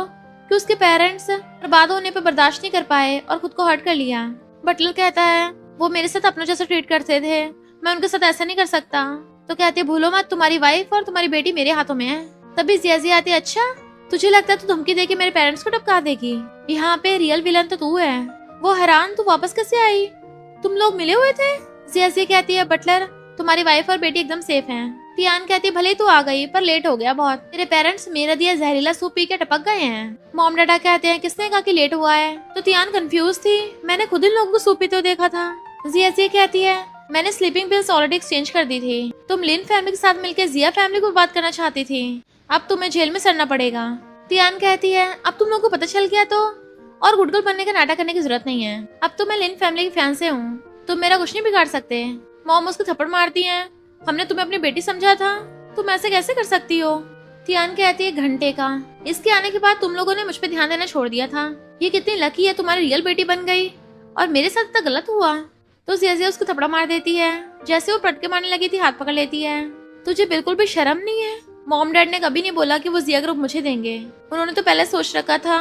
कि उसके पेरेंट्स बर्बाद होने पे बर्दाश्त नहीं कर पाए और खुद को हर्ट कर लिया। बटलर कहता है वो मेरे साथ अपनों जैसा ट्रीट करते थे, मैं उनके साथ ऐसा नहीं कर सकता। तो कहती है भूलो मत, तुम्हारी वाइफ और तुम्हारी बेटी मेरे हाथों में है। तभी जिया आती है अच्छा तुझे लगता है तू धमकी देके मेरे पेरेंट्स को टपका देगी? यहाँ पे रियल विलन तो तू है। वो हैरान, तू वापस कैसे आई? तुम लोग मिले हुए थे? जिया कहती है बटलर तुम्हारी वाइफ और बेटी एकदम सेफ हैं। तियान कहती है भले ही तू आ गई पर लेट हो गया बहुत, तेरे पेरेंट्स मेरा दिया जहरीला सूप पी के टपक गए हैं। मॉम डैडा कहते हैं किसने कहा कि लेट हुआ है? तो तियान कंफ्यूज थी, मैंने खुद इन लोगों को सूप पीते हुए देखा था। जिया कहती है मैंने स्लीपिंग पिल्स ऑलरेडी एक्सचेंज कर दी थी। तुम लिन फैमिली के साथ मिलकर जिया फैमिली को बात करना चाहती थी, अब तुम्हें जेल में सड़ना पड़ेगा। तियान कहती है अब तुम लोगों को पता चल गया तो और गुडगर्ल बनने का नाटक करने की जरूरत नहीं है, अब तो मैं लिन फैमिली की फैन से हूँ, तुम मेरा कुछ नहीं बिगाड़ सकते। मॉम उसको थप्पड़ मारती है, हमने तुम्हें अपनी बेटी समझा था, तुम ऐसे कैसे कर सकती हो? तियान कहती है घंटे का, इसके आने के बाद तुम लोगों ने मुझ पे ध्यान देना छोड़ दिया था। ये कितनी लकी है तुम्हारी रियल बेटी बन गई और मेरे साथ इतना गलत हुआ। तो जिया उसको थप्पड़ मार देती है, जैसे वो पटके मारने लगी थी हाथ पकड़ लेती है। तुझे बिल्कुल भी शर्म नहीं है? मॉम डैड ने कभी नहीं बोला कि वो जिया ग्रुप मुझे देंगे, उन्होंने तो पहले सोच रखा था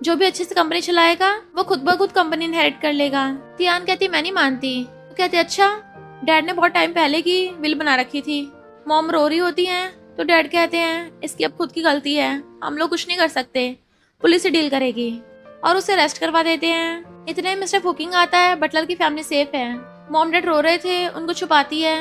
जो भी अच्छे से कंपनी चलाएगा वो खुद ब खुद कंपनी इनहेरिट कर लेगा। तियान कहती मैं नहीं मानती। तो कहती अच्छा डैड ने बहुत टाइम पहले की विल बना रखी थी। मॉम रो रही होती हैं तो डैड कहते हैं इसकी अब खुद की गलती है, हम लोग कुछ नहीं कर सकते, पुलिस से डील करेगी और उसे अरेस्ट करवा देते हैं। इतने में मिस्टर फुकिंग आता है, बटलर की फैमिली सेफ है। मॉम डैड रो रहे थे, उनको छुपाती है।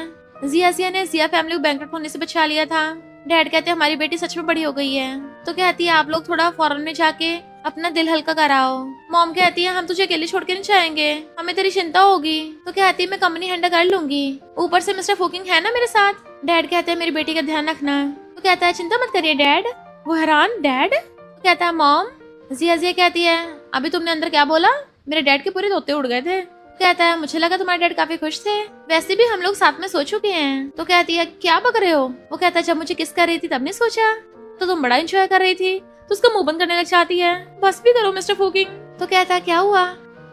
जिया ने जिया फैमिली को बैंकरप्ट होने से बचा लिया था। डैड कहते हैं हमारी बेटी सच में बड़ी हो गई है। तो कहती है आप लोग थोड़ा फॉरेन में जाके अपना दिल हल्का कराओ। मॉम कहती है हम तुझे अकेले छोड़ के नहीं जाएंगे, हमें तेरी चिंता होगी। तो कहती है मैं कंपनी हैंडल कर लूंगी, ऊपर से मिस्टर फुकिंग है ना मेरे साथ। डैड कहते हैं मेरी बेटी का ध्यान रखना। तो कहता है चिंता मत करिए डैड। वो हैरान डैड? तो कहता है मॉम। जिया कहती है अभी तुमने अंदर क्या बोला? मेरे डैड के पूरे तोते उड़ गए थे। कहता है मुझे लगा तुम्हारे डैड काफी खुश थे, वैसे भी हम लोग साथ में सो चुके हैं। तो कहती है क्या बक रहे हो? वो कहता है जब मुझे किस कर रही थी तब नहीं सोचा, तो तुम बड़ा एंजॉय कर रही थी। तो उसका मुंह बंद करने लग जाती है, बस भी करो मिस्टर फुकिंग। तो कहता है क्या हुआ,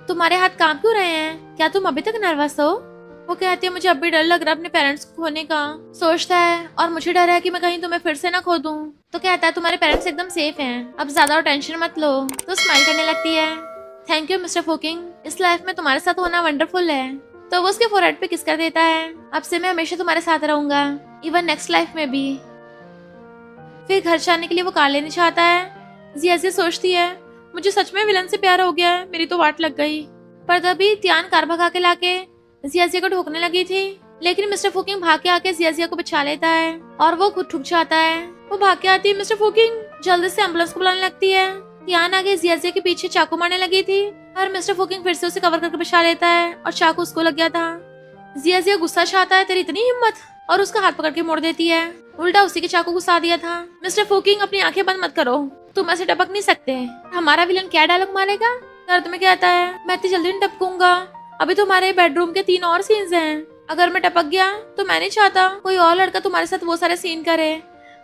तुम्हारे हाथ काम क्यों रहे हैं, क्या तुम अभी तक नर्वस हो? वो कहती है मुझे अब भी डर लग रहा है अपने पेरेंट्स को खोने का। सोचता है और मुझे डर है कि मैं कहीं तुम्हें फिर से ना खो दूं। तो कहता है तुम्हारे पेरेंट्स एकदम सेफ हैं, अब ज्यादा टेंशन मत लो। तो स्माइल करने लगती है, थैंक यू मिस्टर फुकिंग, इस लाइफ में तुम्हारे साथ होना वंडरफुल है। तो वो उसके फोरहेड पे किस कर देता है, अब से मैं हमेशा तुम्हारे साथ रहूंगा, इवन नेक्स्ट लाइफ में भी। फिर घर जाने के लिए वो कार लेने चाहता है। जिया सोचती है मुझे सच में विलन से प्यार हो गया है, मेरी तो वाट लग गई। पर तभी तियान कार भगा के लाके जिया को ठोकने लगी थी, लेकिन मिस्टर फुकिंग भाग के आके जिया को बचा लेता है और वो खुद ठुक जाता है। वो भाग के आती है, मिस्टर फुकिंग जल्दी से एम्बुलेंस को बुलाने लगती है। तियान आगे जिया के पीछे चाकू मारने लगी थी और मिस्टर फुकिंग फिर से उसे कवर करके बचा लेता है और चाकू उसको लग गया था। जिया गुस्सा चाहता है तेरी इतनी हिम्मत, और उसका हाथ पकड़ के मोड़ देती है, उल्टा उसी के चाकू घुसा दिया था। मिस्टर फुकिंग अपनी आंखें बंद मत करो, तुम ऐसे टपक नहीं सकते, हमारा विलन क्या डायलॉग मारेगा? दर्द में कहता है मैं इतनी जल्दी नहीं टपकूंगा, अभी तुम्हारे बेडरूम के 3 और सीन्स हैं, अगर मैं टपक गया तो मैं नहीं चाहता कोई और लड़का तुम्हारे साथ वो सारे सीन करे।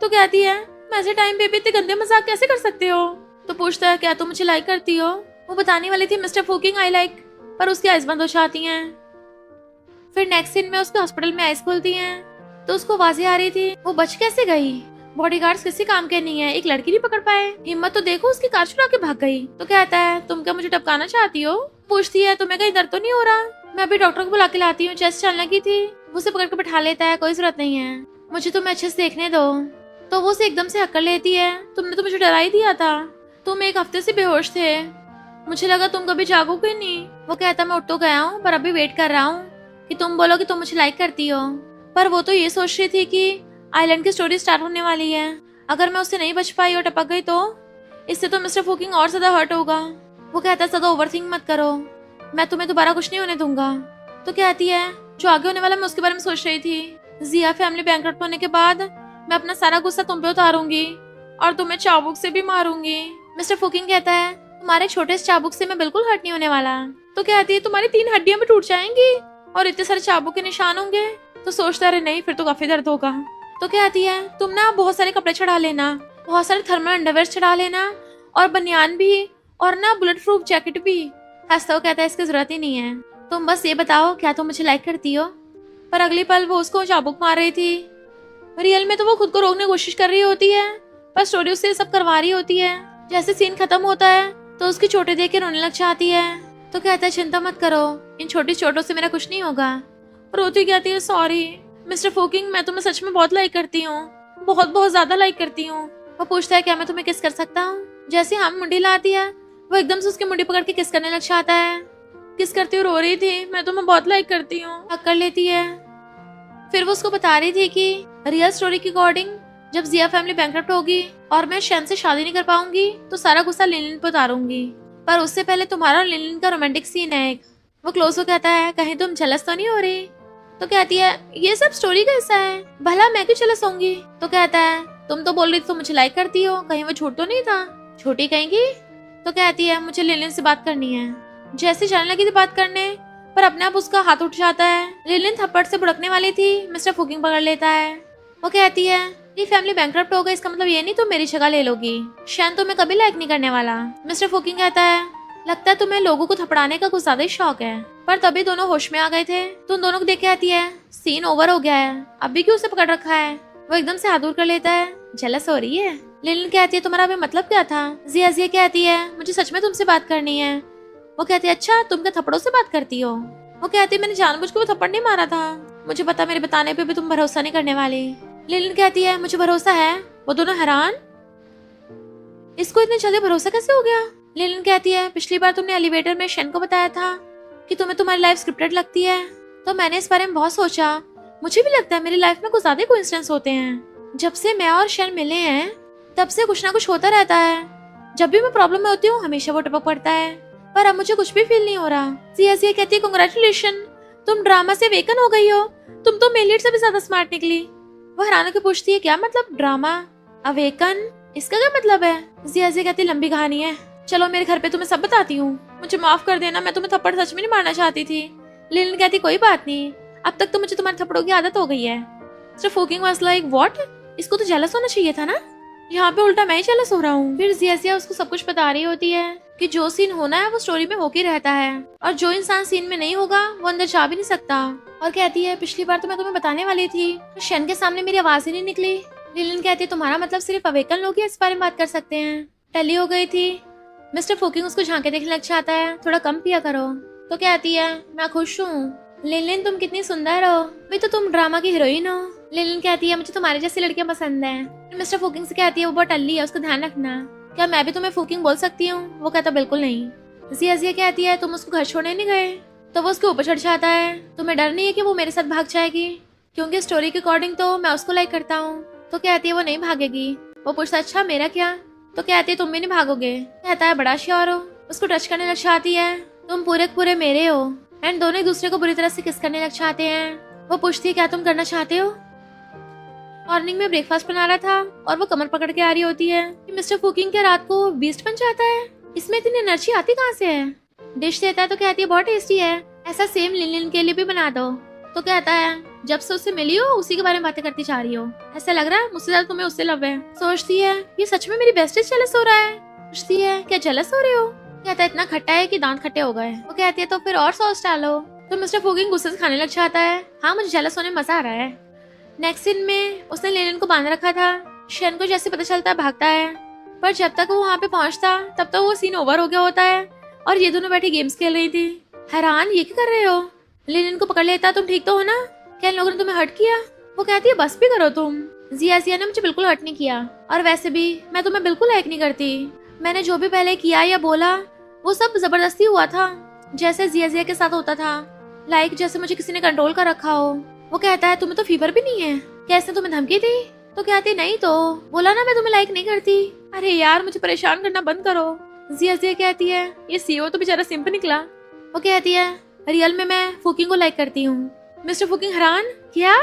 तो कहती है मैं ऐसे टाइम पे भी इतने गंदे मजाक कैसे कर सकते हो? तो पूछता है क्या तुम मुझे लाइक करती हो? वो बताने वाली थी मिस्टर फुकिंग आई लाइक, पर उसकी आइज बंद हो जाती हैं। फिर नेक्स्ट सीन में उसके हॉस्पिटल में आइज खुलती हैं तो उसको आवाजें आ रही थी, वो बच कैसे गई? बॉडीगार्ड्स किसी काम के नहीं है, एक लड़की नहीं पकड़ पाए, हिम्मत तो देखो, उसकी कार चुरा के भाग गई। तो कहता है तुम क्या मुझे टपकाना चाहती हो? पूछती है तुम्हें कहीं दर्द तो नहीं हो रहा? मैं अभी डॉक्टर को बुला के लाती हूँ, चेस्ट चलने की थी। वो उसे पकड़ के बैठा लेता है, कोई जरूरत नहीं है, मुझे तुम्हें अच्छे से देखने दो। तो वो उसे एकदम से हक्कर लेती है, तुमने तो मुझे डरा ही दिया था, तुम 1 हफ्ते से बेहोश थे, मुझे लगा तुम कभी जागोगे नहीं। वो कहता मैं उठ तो गया हूँ पर अभी वेट कर रहा हूँ कि तुम बोलो कि तुम मुझे लाइक करती हो। पर वो तो ये सोच रही थी कि आइलैंड की स्टोरी स्टार्ट होने वाली है, अगर मैं उससे नहीं बच पाई और टपक गई तो इससे तो मिस्टर फुकिंग और ज्यादा हर्ट होगा। वो कहता ज्यादा ओवरथिंक मत करो, मैं तुम्हें दोबारा कुछ नहीं होने दूंगा। तो कहती है जो आगे होने वाला मैं उसके बारे में सोच रही थी, जिया फैमिली बैंकरप्ट होने के बाद मैं अपना सारा गुस्सा तुम पे उतारूंगी और तुम्हें चाबुक से भी मारूंगी। मिस्टर फुकिंग कहता है तुम्हारे छोटे से चाबुक से मैं बिल्कुल हर्ट नहीं होने वाला। तो कहती है तुम्हारी 3 हड्डियां भी टूट जाएंगी और इतने सारे चाबुक के निशान होंगे। तो सोचता रहे नहीं फिर तो काफी दर्द होगा। तो कहती है तुम ना बहुत सारे कपड़े चढ़ा लेना, बहुत सारे थर्मल अंडरवेयर चढ़ा लेना और बनियान भी और ना बुलेट प्रूफ जैकेट भी। हंसता हुआ कहता है इसकी जरूरत ही नहीं है, तुम बस ये बताओ क्या तुम मुझे लाइक करती हो। पर अगली पल वो उसको चाबुक मार रही थी। रियल में तो वो खुद को रोकने की कोशिश कर रही होती है, पर स्टोरी उससे सब करवा रही होती है। जैसे सीन खत्म होता है तो उसकी चोटें देख के रोने लग जाती है। तो कहता है चिंता मत करो, इन छोटी चोटों से मेरा कुछ नहीं होगा। रोती कहती है सॉरी मिस्टर फोकिंग, मैं तुम्हें सच में बहुत लाइक करती हूँ, बहुत बहुत ज्यादा लाइक करती हूँ। वो पूछता है क्या मैं तुम्हें किस कर सकता हूँ। जैसे हम मुंडी लाती है वो एकदम से उसकी मुंडी पकड़ के किस करने लग जाता है। किस करती हुई रो रही थी, मैं तुम्हें बहुत लाइक करती हूँ, हक कर लेती है। फिर वो उसको बता रही थी कि रियल स्टोरी के अकॉर्डिंग जब जिया फैमिली बैंकरप्ट होगी और मैं शैन से शादी नहीं कर पाऊंगी तो सारा गुस्सा लिनलिन पर उतारूंगी, पर उससे पहले तुम्हारा और लिनलिन का रोमांटिक सीन है एक। वो क्लोज हो कहता है कहीं तुम जेलस तो नहीं हो रही। तो कहती है ये सब स्टोरी का हिस्सा है, भला मैं क्यों जेलस होंगी। तो कहता है तुम तो बोल रही थी तुम मुझे लाइक करती हो, कहीं वो झूठ तो नहीं था, झूठी कहेंगी। तो कहती है मुझे लिनलिन से बात करनी है। जैसे जाने लगी थी बात करने पर अपने आप उसका हाथ उठ जाता है। लिनलिन थप्पड़ से भुड़कने वाली थी, मिस्टर फुकिंग पकड़ लेता है। वो कहती है ये फैमिली बैंकरप्ट हो गई, इसका मतलब ये नहीं तुम मेरी जगह ले लोगी, शैन तुम्हें कभी लाइक नहीं करने वाला। मिस्टर फुकिंग कहता है लगता है तुम्हें लोगों को थपड़ाने का कुछ ज्यादा ही शौक है। पर तभी दोनों होश में आ गए थे तो उन दोनों को देख के आती है सीन ओवर हो गया है, अभी क्यों उसे पकड़ रखा है। वो एकदम से हाथ दूर कर लेता है, जेलस हो रही है। लिनलिन कहती है तुम्हारा अभी मतलब क्या था। जिया कहती है मुझे सच में तुमसे बात करनी है। वो कहती है अच्छा तुम क्या थप्पड़ों से बात करती हो। वो कहती है मैंने जानबूझ के वो थप्पड़ नहीं मारा था, मुझे पता मेरे बताने पे भी तुम भरोसा नहीं करने वाली। लिनलिन कहती है मुझे भरोसा है। वो दोनों हैरान, इसको इतने जल्दी भरोसा कैसे हो गया। लिनलिन कहती है पिछली बार तुमने एलिवेटर में शैन को बताया था कि तुम्हें तुम्हारी लाइफ स्क्रिप्टेड लगती है, तो मैंने इस बारे में बहुत सोचा, मुझे भी लगता है मेरी लाइफ में कुछ ज्यादा कोइंसिडेंस होते हैं। जब से मैं और शैन मिले हैं तब से कुछ ना कुछ होता रहता है, जब भी मैं प्रॉब्लम में होती हूँ हमेशा वो टपक पड़ता है, पर अब मुझे कुछ भी फील नहीं हो रहा। जिया कहती है कांग्रेचुलेशन, तुम ड्रामा से वेकन हो गई हो, तुम तो मेलिट से भी ज्यादा स्मार्ट निकली। वो हैरान होकर पूछती है क्या मतलब ड्रामा अवेकन, इसका क्या मतलब है। जिया कहती है लंबी कहानी है, चलो मेरे घर पे तुम्हें सब बताती हूँ, मुझे माफ कर देना, मैं तुम्हें थप्पड़ सच में नहीं मारना चाहती थी। लिनलिन कहती कोई बात नहीं, अब तक तो मुझे तुम्हारे थप्पड़ों की आदत हो गई है। मिस्टर फुकिंग वाज लाइक व्हाट, इसको तो जेलस होना चाहिए था ना, यहाँ पे उल्टा मैं ही जेलस हो रहा हूँ। फिर जिया उसको सब कुछ बता रही होती है कि जो सीन होना है वो स्टोरी में होके रहता है और जो इंसान सीन में नहीं होगा वो अंदर जा भी नहीं सकता। और कहती है पिछली बार तो मैं तुम्हें बताने वाली थी, शैन के सामने मेरी आवाज ही नहीं निकली। लिनलिन कहती है तुम्हारा मतलब सिर्फ अवेकन लोग ही इस बारे में बात कर सकते हैं, टली हो गई थी। मिस्टर फुकिंग उसको झांके देखने लग जाता है, थोड़ा कम पिया करो। तो कहती है मैं खुश हूँ। लिनलिन तुम कितनी सुंदर हो, भी तो तुम ड्रामा की हीरोइन हो। लिनलिन कहती है मुझे तुम्हारी जैसी लड़कियां पसंद हैं। मिस्टर फुकिंग से कहती है वो बहुत टल्ली है, उसका ध्यान रखना। क्या मैं भी तुम्हें फुकिंग बोल सकती हूँ। वो कहता बिल्कुल नहीं। जिया कहती है तुम उसको घर छोड़ने नहीं गए। तो वो उसके ऊपर चढ़ जाता है, तुम्हें डर नहीं है कि वो मेरे साथ भाग जाएगी, क्योंकि स्टोरी के अकॉर्डिंग तो मैं उसको लाइक करता हूँ। तो कहती है वो नहीं भागेगी। वो पूछता अच्छा मेरा क्या। तो कहती है तुम भी नहीं भागोगे। कहता है बड़ा श्योर हो। उसको टच करने लग जाती है, तुम पूरे पूरे मेरे हो। एंड दोनों एक दूसरे को बुरी तरह से किस करने लग जाते हैं। वो पूछती है क्या तुम करना चाहते हो। मॉर्निंग में ब्रेकफास्ट बना रहा था और वो कमर पकड़ के आ रही होती है कि मिस्टर फुकिंग क्या रात को बीस्ट बन जाता है, इसमें इतनी एनर्जी आती कहाँ से है। डिश देता है तो कहती है बहुत टेस्टी है, ऐसा सेम लिनलिन के लिए भी बना दो। तो कहता है जब से उससे मिली हो उसी के बारे में बातें करती जा रही हो, ऐसा लग रहा है मुझसे ज्यादा तुम्हें उससे लव है। सोचती है ये सच में मेरी बेस्टेस्ट जेलस हो रहा है। पूछती है क्या जेलस हो रहे हो। कहता है इतना खट्टा है कि दांत खट्टे हो गए। वो कहती है तो फिर और सॉस डालो। तो मिस्टर फुकिंग गुस्से से खाने लग जाता है, हाँ मुझे जेलस होने में मजा आ रहा है। नेक्स्ट सीन में उसने लिनलिन को बांध रखा था। शैन को जैसे पता चलता है भागता है, पर जब तक वो वहाँ पे पहुँचता तब तक वो सीन ओवर हो गया होता है और ये दोनों बैठी गेम्स खेल रही थी। हैरान ये क्या कर रहे हो। लिनलिन को पकड़ लेता तुम ठीक तो हो ना, क्या इन लोगों ने तुम्हें हर्ट किया। वो कहती है बस भी करो तुम। जिया ने मुझे बिल्कुल हर्ट नहीं किया और वैसे भी मैं तुम्हें बिल्कुल लाइक नहीं करती। मैंने जो भी पहले किया या बोला वो सब जबरदस्ती हुआ था, जैसे जिया के साथ होता था, लाइक जैसे मुझे किसी ने कंट्रोल कर रखा हो। वो कहता है तुम्हें तो फीवर भी नहीं है, क्या इसने तुम्हें धमकी दी। तो कहती नहीं तो बोला ना मैं तुम्हें लाइक नहीं करती। अरे यार मुझे परेशान करना बंद करो। जिया कहती है ये सीओ तो बेचारा सिंपल निकला। वो कहती है रियल में मैं फुकिंग को लाइक करती हूँ। मिस्टर फुकिंग हैरान क्या।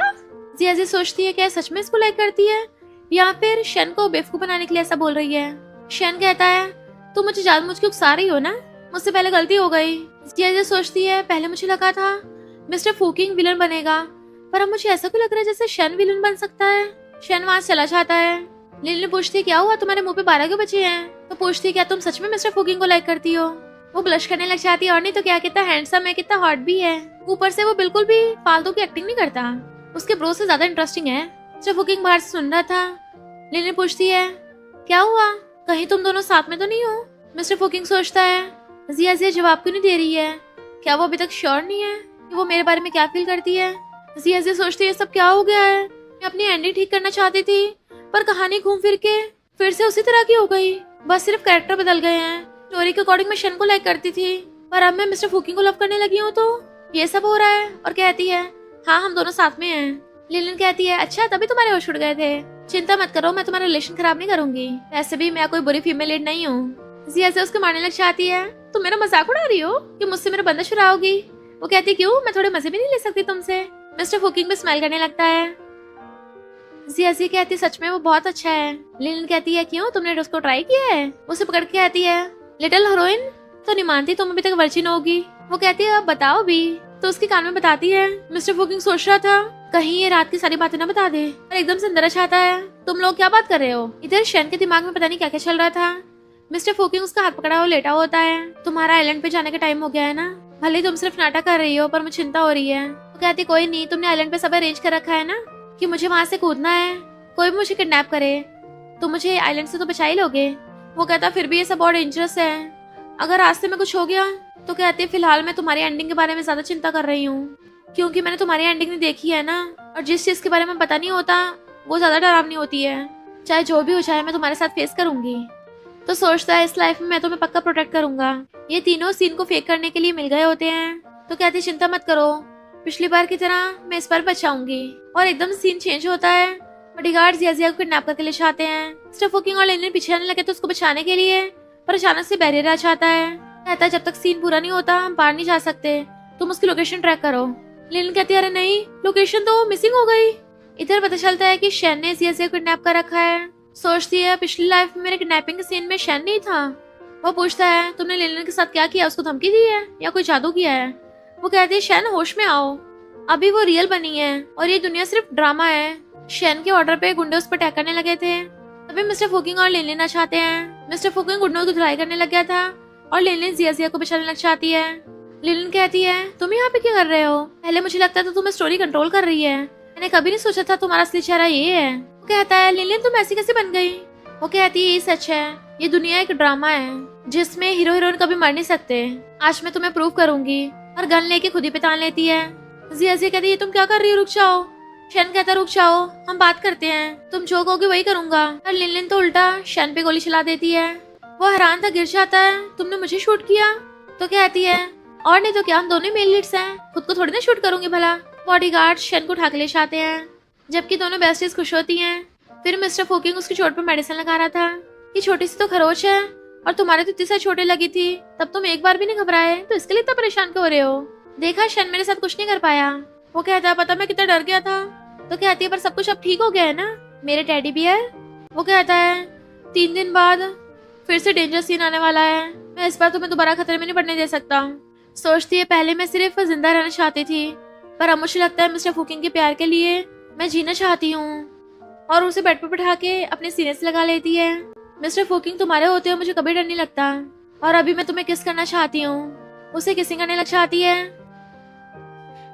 जिया सोचती है क्या सच में इसको लाइक करती है या फिर शैन को बेवकूफ बनाने के लिए ऐसा बोल रही है। शैन कहता है तुम मुझे जानबूझ के उकसा रही हो ना, मुझसे पहले गलती हो गई। जिया सोचती है पहले मुझे लगा था मिस्टर फुकिंग विलन बनेगा, पर अब मुझे ऐसा क्यों लग रहा है जैसे शैन विलन बन सकता है। शैन वहां चला जाता है। लिलिन पूछती है क्या हुआ, तुम्हारे मुंह पे 12 क्यों बचे हैं? तो पूछती है क्या तुम सच में मिस्टर फुकिंग को लाइक करती हो? वो ब्लश करने लग जाती है, और नहीं तो क्या, कितना हैंडसम है, कितना हॉट भी है। ऊपर से वो बिल्कुल भी फालतू की एक्टिंग नहीं करता, उसके ब्रो से ज्यादा इंटरेस्टिंग है। मिस्टर फुकिंग बाहर से सुन रहा था। लिलिन पूछती है क्या हुआ, कहीं तुम दोनों साथ में तो नहीं हो? मिस्टर फुकिंग सोचता है जिया जिया जवाब क्यों नहीं दे रही है, क्या वो अभी तक श्योर नहीं है कि वो मेरे बारे में क्या फील करती है? जिया जिया सोचती है सब क्या हो गया है, मैं अपनी एंडिंग ठीक करना चाहती थी पर कहानी घूम फिर के फिर से उसी तरह की हो गई, बस सिर्फ कैरेक्टर बदल गए हैं। स्टोरी के अकॉर्डिंग मैं शन को लाइक करती थी पर अब मैं मिस्टर फुकिंग को लव करने लगी हूँ, तो ये सब हो रहा है। और कहती है हाँ हम दोनों साथ में हैं। लिलिन कहती है अच्छा तभी तुम्हारे होश उड़ गए थे, चिंता मत करो मैं तुम्हारा रिलेशन खराब नहीं करूंगी, वैसे भी मैं कोई बुरी फीमेल लीड नहीं हूँ। जिया से उसको मारने लग जाती है, तुम मेरा मजाक उड़ा रही हो कि मुझसे मेरा बंदा छुड़ाओगी? वो कहती क्यों, मैं थोड़े मजे भी नहीं ले सकती तुमसे? मिस्टर फुकिंग भी स्माइल करने लगता है। जिया कहती सच में वो बहुत अच्छा है। लिलिन कहती है क्यों, तुमने उसको ट्राई किया है? उसे पकड़ के कहती है लिटिल हीरोइन तो नहीं मानती तुम अभी तक वर्जिन होगी। वो कहती है अब बताओ भी, तो उसके कान में बताती है। मिस्टर फुकिंग सोच रहा था कहीं ये रात की सारी बातें ना बता दे, और एकदम से अंदर आता है, तुम लोग क्या बात कर रहे हो? इधर शैन के दिमाग में पता नहीं क्या क्या चल रहा था। मिस्टर फुकिंग उसका हाथ पकड़ा हुआ लेटा होता है। तुम्हारा आइलैंड पे जाने का टाइम हो गया है ना, भले ही तुम सिर्फ नाटक कर रही हो पर मुझे चिंता हो रही है। वो कहती कोई नहीं, तुमने आइलैंड पे सब अरेंज कर रखा है ना कि मुझे वहाँ से कूदना है, कोई भी मुझे किडनैप करे तो मुझे आइलैंड से तो बचा ही लोगे। वो कहता फिर भी ये सब बहुत डेंजरस है, अगर रास्ते में कुछ हो गया तो? कहती है फिलहाल मैं तुम्हारी एंडिंग के बारे में ज्यादा चिंता कर रही हूँ क्योंकि मैंने तुम्हारी एंडिंग नहीं देखी है ना, और जिस चीज के बारे में पता नहीं होता वो ज्यादा डरावनी होती है। चाहे जो भी हो जाए मैं तुम्हारे साथ फेस करूंगी। तो सोचता है इस लाइफ में मैं तुम्हें पक्का प्रोटेक्ट करूंगा। ये तीनों सीन को फेक करने के लिए मिल गए होते हैं। तो कहती चिंता मत करो, पिछली बार की तरह मैं इस बार बचाऊंगी। और एकदम सीन चेंज होता है, बॉडीगार्ड जिया को किडनैप करके ले जाते हैं। मिस्टर फुकिंग और लिलिन पीछे आने लगे तो उसको बचाने के लिए, पर अचानक से बैरियर आ जाता है। कहता है जब तक सीन पूरा नहीं होता हम बाहर नहीं जा सकते, तुम उसकी लोकेशन ट्रैक करो। लिलिन कहती है अरे नहीं, लोकेशन तो मिसिंग हो गई। इधर पता चलता है कि शैन ने जिया को किडनैप कर रखा है। सोचती है पिछली लाइफ में मेरे किडनैपिंग के सीन में शैन नहीं था। वो पूछता है तुमने लिलिन के साथ क्या किया, उसको धमकी दी है या कोई जादू किया है? वो कहती है शैन होश में आओ, अभी वो रियल बनी है और ये दुनिया सिर्फ ड्रामा है। शैन के ऑर्डर पे गुंडे उस पर अटैक करने लगे थे, तभी मिस्टर फुकिंग और लिलिन आ जाते हैं। मिस्टर फुकिंग गुंडों की धुलाई करने लग गया था और लिलिन जिया को बचाने लग जाती है। लिलिन कहती है तुम यहाँ पे क्या कर रहे हो? पहले मुझे लगता था तुम स्टोरी कंट्रोल कर रही है, मैंने कभी नहीं सोचा था तुम्हारा असली चेहरा ये है। वो कहता है लिलिन तुम ऐसी कैसे बन गई? वो कहती है ये सच है, ये दुनिया एक ड्रामा है जिसमें हीरो हीरोइन कभी मर नहीं सकते। आज मैं तुम्हें प्रूव करूंगी। और गन लेके खुद ही पे तान लेती है। जिया कहती है तुम क्या कर रही हो, रुक जाओ। शैन कहता रुक जाओ हम बात करते हैं, तुम जो कहोगे वही करूंगा। और लिलिन तो उल्टा शैन पे गोली चला देती है। वो हैरान था, गिर जाता है, तुमने मुझे शूट किया? तो कहती है और नहीं तो क्या, हम दोनों मेल लीड्स हैं, खुद को थोड़ी ना शूट करूंगी भला। बॉडीगार्ड शैन को उठा के ले जाते हैं, जबकि दोनों बेस्टीज खुश होती हैं। फिर मिस्टर फुकिंग उसकी चोट पे मेडिसिन लगा रहा था। ये छोटी सी तो खरोच है और तुम्हारे तो इतनी सारी चोटें लगी थी, तब तुम एक बार भी नहीं घबराए, तो इसके लिए इतना परेशान क्यों हो रहे हो? देखा शैन मेरे साथ कुछ नहीं कर पाया। वो कहता है पता मैं कितना डर गया था। तो कहती है पर सब कुछ अब ठीक हो गया है ना मेरे टेडी बियर? वो कहता है 3 दिन बाद फिर से डेंजर सीन आने वाला है, मैं इस बार तुम्हें दोबारा खतरे में नहीं पड़ने दे सकता। सोचती है पहले मैं सिर्फ जिंदा रहना चाहती थी, पर अब मुझे लगता है मिस्टर फुकिंग के प्यार के लिए मैं जीना चाहती हूँ। और उसे बेड पर बैठा के अपने सीने से लगा लेती है। मिस्टर फुकिंग तुम्हारे होते हुए मुझे कभी डर नहीं लगता, और अभी मैं तुम्हें किस करना चाहती हूँ। उसे किसिंग करने लग जाती है।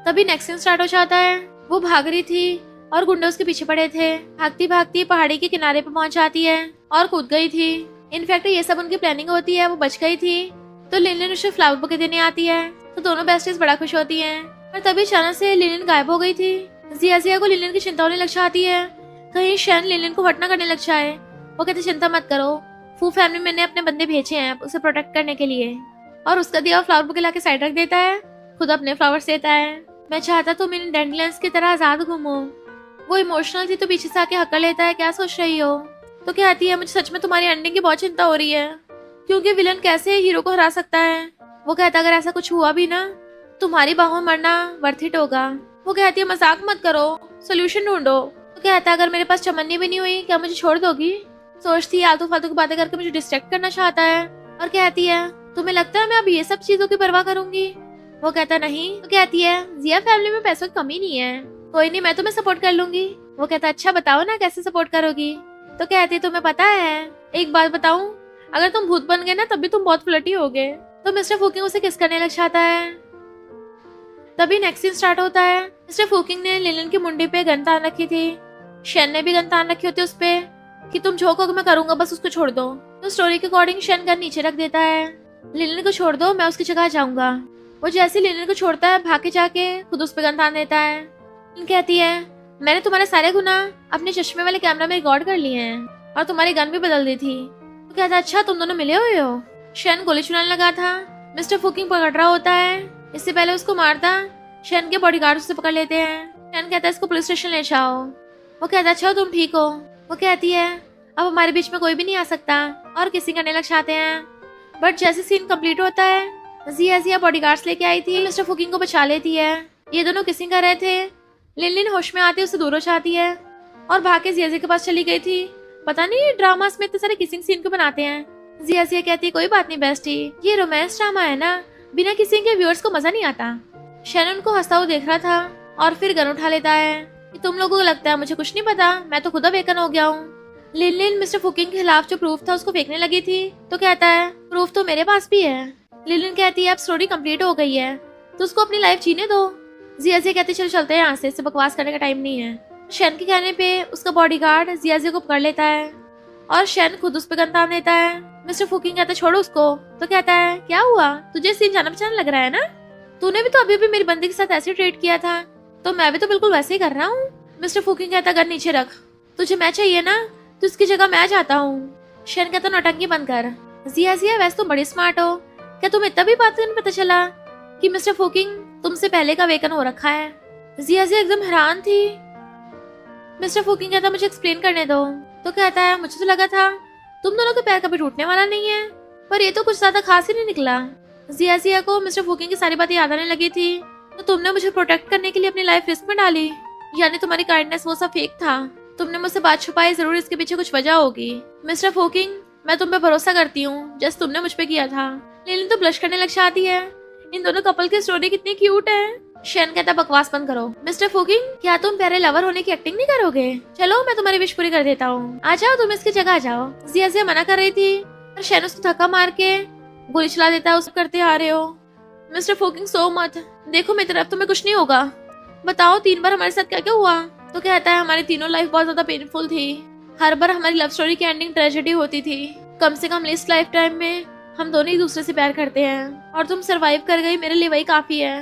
तभी नेक्स्ट सीन स्टार्ट हो जाता है। वो भाग रही थी और गुंडे उसके पीछे पड़े थे। भागती भागती पहाड़ी के किनारे पे पहुंच जाती है और कूद गई थी। इनफैक्ट ये सब उनकी प्लानिंग होती है, वो बच गई थी। तो लिलिन उसे फ्लावर बुके देने आती है, तो दोनों बेस्टीज बड़ा खुश होती हैं। पर तभी अचानक से लिलिन गायब हो गई थी। जिया को लिलिन की चिंता होने लग जाती है, कहीं शैन लिलिन को हटना करने लग जाए। वो कहते चिंता मत करो, फू फैमिली मैंने अपने बंदे भेजे हैं उसे प्रोटेक्ट करने के लिए। और उसका दिया फ्लावर बुके लाके साइड रख देता है, खुद अपने फ्लावर्स देता है। मैं चाहता तुम इन डैंडलियंस की तरह आजाद घूमो। वो इमोशनल थी तो पीछे से आके हक्का लेता है, क्या सोच रही हो? तो कहती है मुझे सच में तुम्हारी एंडिंग की बहुत चिंता हो रही है, क्योंकि विलन कैसे हीरो को हरा सकता है। वो कहता अगर ऐसा कुछ हुआ भी ना, तुम्हारी बाहों में मरना वर्थ इट होगा। वो कहती है मजाक मत करो, सोल्यूशन ढूंढो। तो कहता अगर मेरे पास चमन्नी भी नहीं हुई क्या मुझे छोड़ दोगी? सोचती है आलतू फालतू की बातें करके मुझे डिस्ट्रैक्ट करना चाहता है। और कहती है तुम्हें लगता है मैं अब ये सब चीजों की परवाह करूंगी? वो कहता नहीं। तो कहती है जिया फैमिली में पैसों की कमी नहीं है, कोई नहीं मैं तुम्हें सपोर्ट कर लूंगी। वो कहता अच्छा बताओ ना कैसे सपोर्ट करोगी? तो कहती है तुम्हें पता है, एक बात बताऊं, अगर तुम भूत बन गए ना तब भी तुम बहुत फ्लर्टी होगे। तो मिस्टर फूकिंग उसे किस करने लग जाता है। तभी नेक्स्ट सीन स्टार्ट होता है। मिस्टर फूकिंग ने लिलिन की मुंडी पे गन तान रखी थी। शेन ने भी गन तान रखी होती उस पे कि तुम जो कहोगे मैं करूंगा, बस उसको छोड़ दो। तो स्टोरी के अकॉर्डिंग शेन गन नीचे रख देता है। लिलिन को छोड़ दो, मैं उसकी जगह जाऊंगा। वो जैसे लिलिन को छोड़ता है भाग के जाके खुद उस पे गन तान देता है। लिलिन कहती है मैंने तुम्हारे सारे गुनाह अपने चश्मे वाले कैमरा में रिकॉर्ड कर लिए हैं और तुम्हारी गन भी बदल दी थी। तो कहता है अच्छा तुम दोनों मिले हुए हो। शेन गोली चलाने लगा था। मिस्टर फूकिंग पकड़ रहा होता है। इससे पहले उसको मारता शेन के बॉडीगार्ड उसे पकड़ लेते हैं। शेन कहता है इसको पुलिस स्टेशन ले जाओ। वो कहता है अच्छा तुम ठीक हो। वो कहती है अब हमारे बीच में कोई भी नहीं आ सकता और किसिंग करने लग जाते हैं। बट जैसे सीन कंप्लीट होता है जिया बॉडीगार्ड्स लेके आई थी, मिस्टर फूकिंग को बचा लेती है। ये दोनों किसिंग कर रहे थे। लिन होश में आती है, उसे दूर हो जाती है और भाग के जिया के पास चली गई थी। पता नहीं ड्रामास में इतने सारे किसिंग सीन को बनाते हैं। जिया कहती है कोई बात नहीं बेस्टी, ये रोमांस ड्रामा है ना, बिना किसिंग के व्यूअर्स को मजा नहीं आता। शैनन को हंसता हुआ देख रहा था और फिर गन उठा लेता है कि तुम लोगों को लगता है मुझे कुछ नहीं पता, मैं तो खुद अवेकन हो गया हूँ। लिन मिस्टर फूकिंग के खिलाफ जो प्रूफ था उसको फेंकने लगी थी तो कहता है प्रूफ तो मेरे पास भी है। लिन कहती है अब स्टोरी कंप्लीट हो गई है तो उसको अपनी लाइफ जीने दो। जिया कहती चलो चलते हैं यहाँ से, इससे बकवास करने का टाइम नहीं है। शैन के कहने पे उसका बॉडीगार्ड जिया को पकड़ लेता है और शैन खुद उस पर गन तान देता है। मिस्टर फूकिंग कहता है छोड़ो उसको। तो कहता है क्या हुआ, तुझे सीन जाना पहचाना लग रहा है ना, तूने भी तो अभी भी मेरी बंदी के साथ ऐसे ट्रीट किया था, तो मैं भी तो बिल्कुल वैसे ही कर रहा हूँ। मिस्टर फूकिंग कहता है गन नीचे रख, तुझे मैं चाहिए ना तो उसकी जगह मैं जाता हूँ। शैन कहता नौटंकी बंद कर। जिया वैसे तुम बड़ी स्मार्ट हो, क्या तुम्हें तभी बात करने पता चला कि मिस्टर फूकिंग तुमसे पहले का वेकन हो रखा है। जिया एकदम हैरान थी। मिस्टर फूकिंग कहता मुझे एक्सप्लेन करने दो। तो कहता है मुझे तो लगा था तुम दोनों का पैर कभी टूटने वाला नहीं है, पर ये तो कुछ ज्यादा खास ही नहीं निकला। जिया को मिस्टर फूकिंग की सारी बातें याद आने लगी थी। तो तुमने मुझे प्रोटेक्ट करने के लिए अपनी लाइफ रिस्क में डाली, यानी तुम्हारी काइंडनेस वो सब फेक था, तुमने मुझसे बात छुपाई, जरूर इसके पीछे कुछ वजह होगी। मिस्टर फूकिंग मैं तुम पे भरोसा करती हूँ जैसे तुमने मुझ पे किया था। लिलिन तो ब्लश करने लग जाती है। इन दोनों कपल की स्टोरी कितनी क्यूट है। शैन कहता बकवास बंद करो। मिस्टर फूकिंग क्या तुम प्यारे लवर होने की एक्टिंग नहीं करोगे, चलो मैं तुम्हारी विश पूरी कर देता हूँ, आ जाओ तुम इसकी जगह आ जाओ। जिया मना कर रही थी पर शैन उसको धक्का मार के गोली चला देता है, उस करते आ रहे हो। मिस्टर फूकिंग सो मत, देखो मेरी तरफ तुम्हें कुछ नहीं होगा, बताओ 3 बार हमारे साथ क्या क्या हुआ। तो कहता है हमारी तीनों लाइफ बहुत ज्यादा पेनफुल थी, हर बार हमारी लव स्टोरी की एंडिंग ट्रेजेडी होती थी, कम से कम इस लाइफ टाइम में हम दोनों एक दूसरे से प्यार करते हैं और तुम सरवाइव कर गई, मेरे लिए वही काफी है।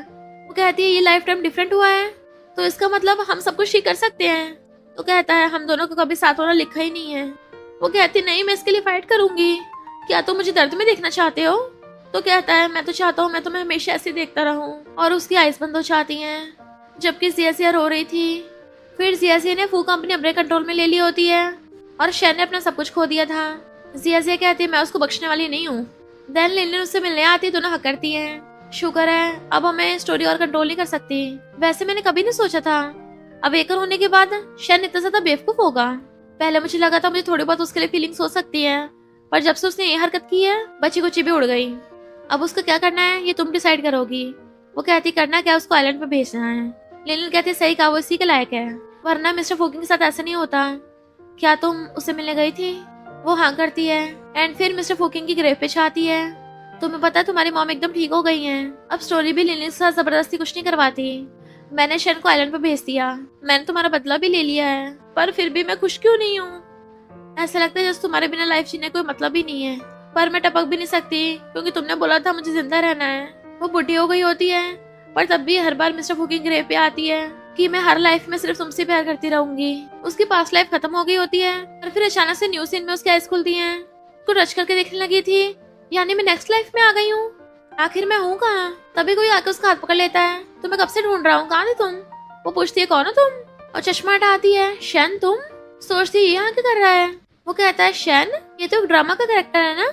वो कहती है ये लाइफ टाइम डिफरेंट हुआ है तो इसका मतलब हम सब कुछ ठीक कर सकते हैं। तो कहता है हम दोनों को कभी साथ होना लिखा ही नहीं है। वो कहती नहीं मैं इसके लिए फाइट करूंगी, क्या तुम मुझे दर्द में देखना चाहते हो। तो कहता है मैं तो चाहता हूँ मैं तुम्हें हमेशा ऐसे देखता रहूं। और उसकी आइज बंद हो जाती हैं जबकि जिया रो रही थी। फिर जिया ने फू कंपनी अपने कंट्रोल में ले ली होती है और शैन ने अपना सब कुछ खो दिया था। जिया कहती है मैं उसको बख्शने वाली नहीं हूँ। देन लिलिन उससे मिलने आती, दोनों हक करती हैं। शुक्र है अब हमें स्टोरी और कंट्रोल नहीं कर सकती। वैसे मैंने कभी नहीं सोचा था अवेकन होने के बाद शैन इतना ज्यादा बेवकूफ होगा। पहले मुझे लगा था मुझे थोड़ी बहुत उसके लिए फीलिंग्स हो सकती है, पर जब से उसने ये हरकत की है बची कुची भी उड़ गई। अब उसको क्या करना है ये तुम डिसाइड करोगी। वो कहती करना क्या, उसको आइलैंड पे भेजना है। लिलिन कहती सही कहा, वो इसी के लायक है, वरना मिस्टर फूकिंग के साथ ऐसा नहीं होता। क्या तुम उसे मिलने गई थी। वो हाँ करती है एंड फिर मिस्टर फूकिंग की ग्रेव पे जाती है। तुम्हें पता है तुम्हारी मॉम एकदम ठीक हो गई हैं। अब स्टोरी भी लिलिन के साथ जबरदस्ती कुछ नहीं करवाती। मैंने शैन को आइलैंड पे भेज दिया, मैंने तुम्हारा बदला भी ले लिया है, पर फिर भी मैं खुश क्यों नहीं हूँ। ऐसा लगता है जैसे तुम्हारे बिना लाइफ जीने कोई मतलब ही नहीं है, पर मैं टपक भी नहीं सकती क्योंकि तुमने बोला था मुझे जिंदा रहना है। वो बुढ़ी हो गई होती है पर तब भी हर बार मिस्टर फूकिंग ग्रेव पे आती है कि मैं हर लाइफ में सिर्फ तुमसे प्यार करती रहूंगी। उसकी पास्ट लाइफ खत्म हो गई होती है और फिर अचानक से न्यू सीन में उसकी आइज खुलती है। उसको रच करके देखने लगी थी, यानी मैं नेक्स्ट लाइफ में आ गई हूँ। आखिर मैं हूँ कहाँ। तभी कोई आकर उसका हाथ पकड़ लेता है, तो मैं कब से ढूंढ रहा हूँ, कहाँ थे तुम। वो पूछती है कौन हो तुम, और चश्मा हटाती है। शैन तुम। सोचती है ये यहाँ क्या कर रहा है। वो कहता है शैन ये तो ड्रामा का कैरेक्टर है ना।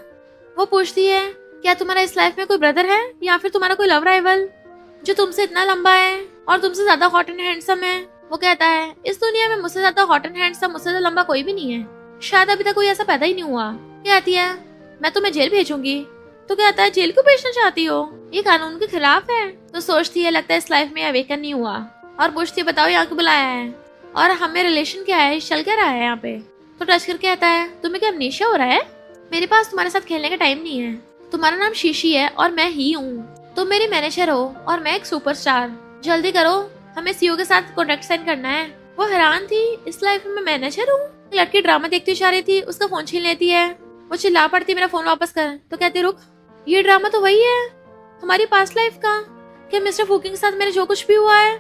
वो पूछती है क्या तुम्हारा इस लाइफ में कोई ब्रदर है या फिर तुम्हारा कोई लव राइवल जो तुमसे इतना लंबा है और तुमसे ज्यादा हॉट एंड हैंडसम है। वो कहता है इस दुनिया में मुझसे ज्यादा हॉट एंड हैंडसम, मुझसे ज्यादा लंबा कोई भी नहीं है, शायद अभी तक कोई ऐसा पैदा ही नहीं हुआ। कहती है मैं तुम्हें जेल भेजूंगी। तो कहता है जेल क्यों भेजना चाहती हो, ये कानून के खिलाफ है। तो सोचती है लगता है इस लाइफ में अवेकन नहीं हुआ और पूछती है बताओ यहाँ क्यों बुलाया है और हमें रिलेशन क्या है, चल क्या रहा है यहाँ पे। तो टच करके कहता है तुम्हें क्या अमनेशिया हो रहा है? मेरे पास तुम्हारे साथ खेलने का टाइम नहीं है। तुम्हारा नाम शीशी है और मैं ही हूँ। तुम मेरी मैनेजर हो और मैं एक सुपरस्टार। जल्दी करो, हमें सीईओ के साथ कॉन्ट्रैक्ट साइन करना है। वो हैरान थी, इस लाइफ में मैं मैनेजर हूँ? लड़की ड्रामा देखती जा रही थी, उसका फोन छीन लेती है। वो चिल्ला पड़ती मेरा फोन वापस कर, तो कहती रुक, ये ड्रामा तो वही है हमारी पास्ट लाइफ का। क्या मिस्टर फूकी के साथ मेरे जो कुछ भी हुआ है